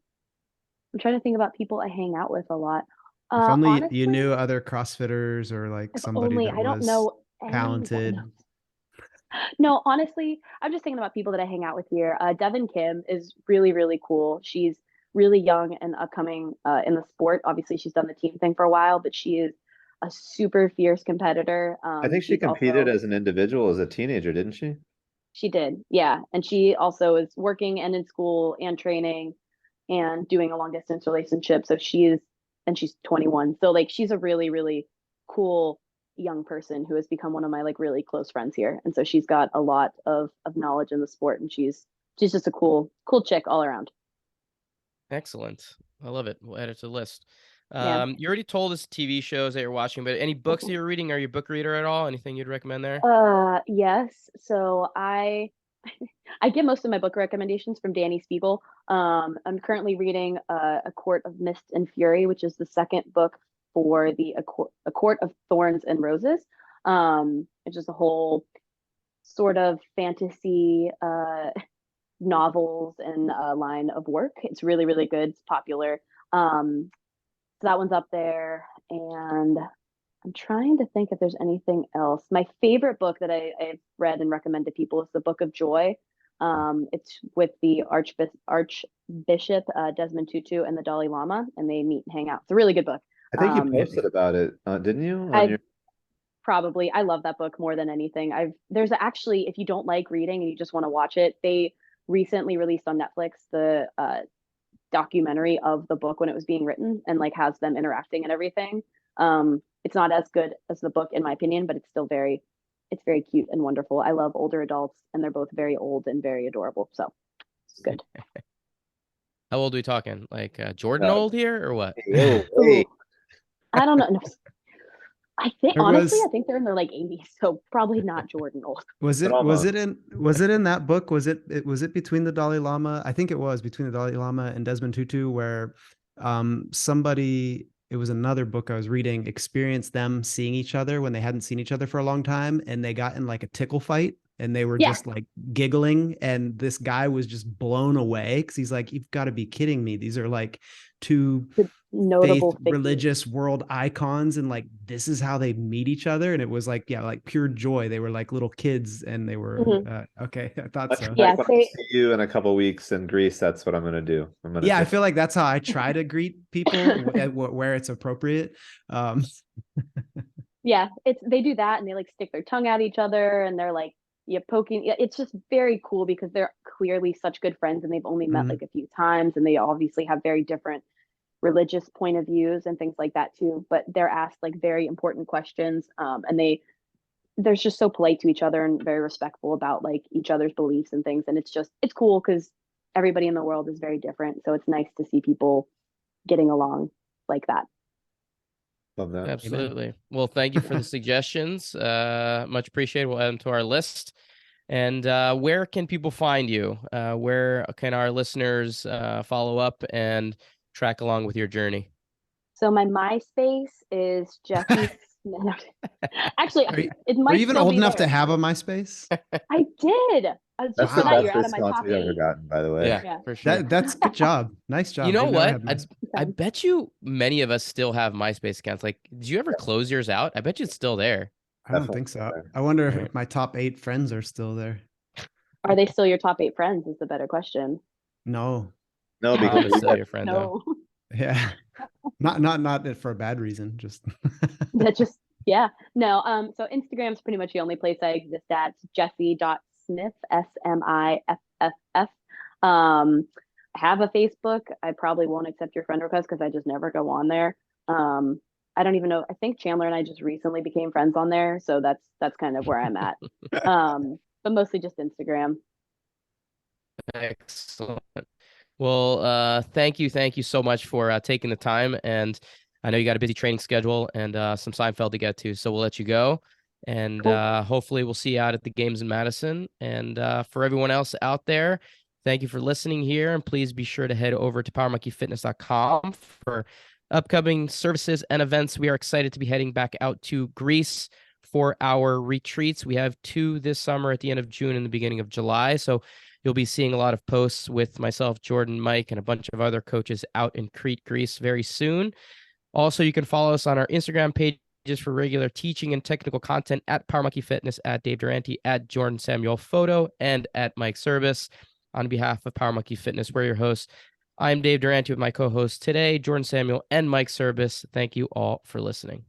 trying to think about people I hang out with a lot. If only Honestly, you knew other CrossFitters or like if somebody only that I don't was know talented. anyone. No, honestly, I'm just thinking about people that I hang out with here. Devin Kim is really, really cool. She's really young and upcoming in the sport. Obviously, she's done the team thing for a while, but she is a super fierce competitor. I think she She's competed also as an individual as a teenager, didn't she? She did, yeah. And she also is working and in school and training and doing a long distance relationship. So she's 21. So like she's a really, really cool young person who has become one of my like really close friends here. And so she's got a lot of knowledge in the sport and she's just a cool chick all around. Excellent. I love it. We'll add it to the list. Yeah. You already told us TV shows that you're watching, but any books that you're reading? Are you a book reader at all? Anything you'd recommend there? Yes. So I get most of my book recommendations from Danny Spiegel. I'm currently reading A Court of Mist and Fury, which is the second book for the A Court of Thorns and Roses. It's just a whole sort of fantasy novels and line of work. It's really, really good. It's popular. So that one's up there. And I'm trying to think if there's anything else. My favorite book that I've read and recommend to people is The Book of Joy. It's with the Archbishop Desmond Tutu and the Dalai Lama, and they meet and hang out. It's a really good book. I think you posted about it, didn't you? Probably. I love that book more than anything. There's actually, if you don't like reading and you just want to watch it, they recently released on Netflix the documentary of the book when it was being written and like has them interacting and everything. It's not as good as the book in my opinion, but it's still very cute and wonderful. I love older adults and they're both very old and very adorable. So it's good. How old are we talking? Like Jordan old here or what? Hey. I don't know. No. I think honestly, I think they're in their like 80s, so probably not Jordan old. Was it in that book? Was it between the Dalai Lama? I think it was between the Dalai Lama and Desmond Tutu, where somebody, it was another book I was reading, experienced them seeing each other when they hadn't seen each other for a long time, and they got in like a tickle fight. And they were just like giggling, and this guy was just blown away because he's like, "You've got to be kidding me! These are like two notable religious world icons, and like this is how they meet each other." And it was like, yeah, like pure joy. They were like little kids, and they were okay. I thought so. Yeah, when I see you in a couple weeks in Greece, that's what I'm gonna do. I feel like that's how I try to greet people where it's appropriate. Yeah, they do that, and they like stick their tongue at each other, and they're like. Poking. It's just very cool because they're clearly such good friends and they've only met like a few times and they obviously have very different religious point of views and things like that too. But they're asked like very important questions and they're just so polite to each other and very respectful about like each other's beliefs and things. And it's cool because everybody in the world is very different. So it's nice to see people getting along like that. Love that. Absolutely. Amen. Well, thank you for the suggestions. Much appreciated. We'll add them to our list. And where can people find you? Where can our listeners follow up and track along with your journey? So my MySpace is Jessi Smith. Actually, it might. Are you even old enough to have a MySpace? I did. That's the best response we've ever gotten, by the way. Yeah, for sure. That's good job. Nice job. You know what? I bet you many of us still have MySpace accounts. Like, did you ever close yours out? I bet you it's still there. I don't think so. I wonder if my top 8 friends are still there. Are they still your top 8 friends is the better question. No. No, Mom because is we still have, your friend, though. No, Yeah. Not for a bad reason, just that just, yeah. No, so Instagram's pretty much the only place I exist at. It's Jessi.Smith, Smiff. I have a Facebook. I probably won't accept your friend request because I just never go on there. I don't even know. I think Chandler and I just recently became friends on there, so that's kind of where I'm at. But mostly just Instagram. Excellent. Well, thank you so much for taking the time. And I know you got a busy training schedule and some Seinfeld to get to, so we'll let you go. And Cool. hopefully we'll see you out at the games in Madison. And for everyone else out there, thank you for listening here. And please be sure to head over to powermonkeyfitness.com for upcoming services and events. We are excited to be heading back out to Greece for our retreats. We have 2 this summer at the end of June and the beginning of July. So you'll be seeing a lot of posts with myself, Jordan, Mike, and a bunch of other coaches out in Crete, Greece very soon. Also, you can follow us on our Instagram pages for regular teaching and technical content at Power Monkey Fitness, at Dave Durante, at Jordan Samuel Photo, and at Mike Service. On behalf of Power Monkey Fitness, we're your hosts. I'm Dave Durante with my co-hosts today, Jordan Samuel and Mike Service. Thank you all for listening.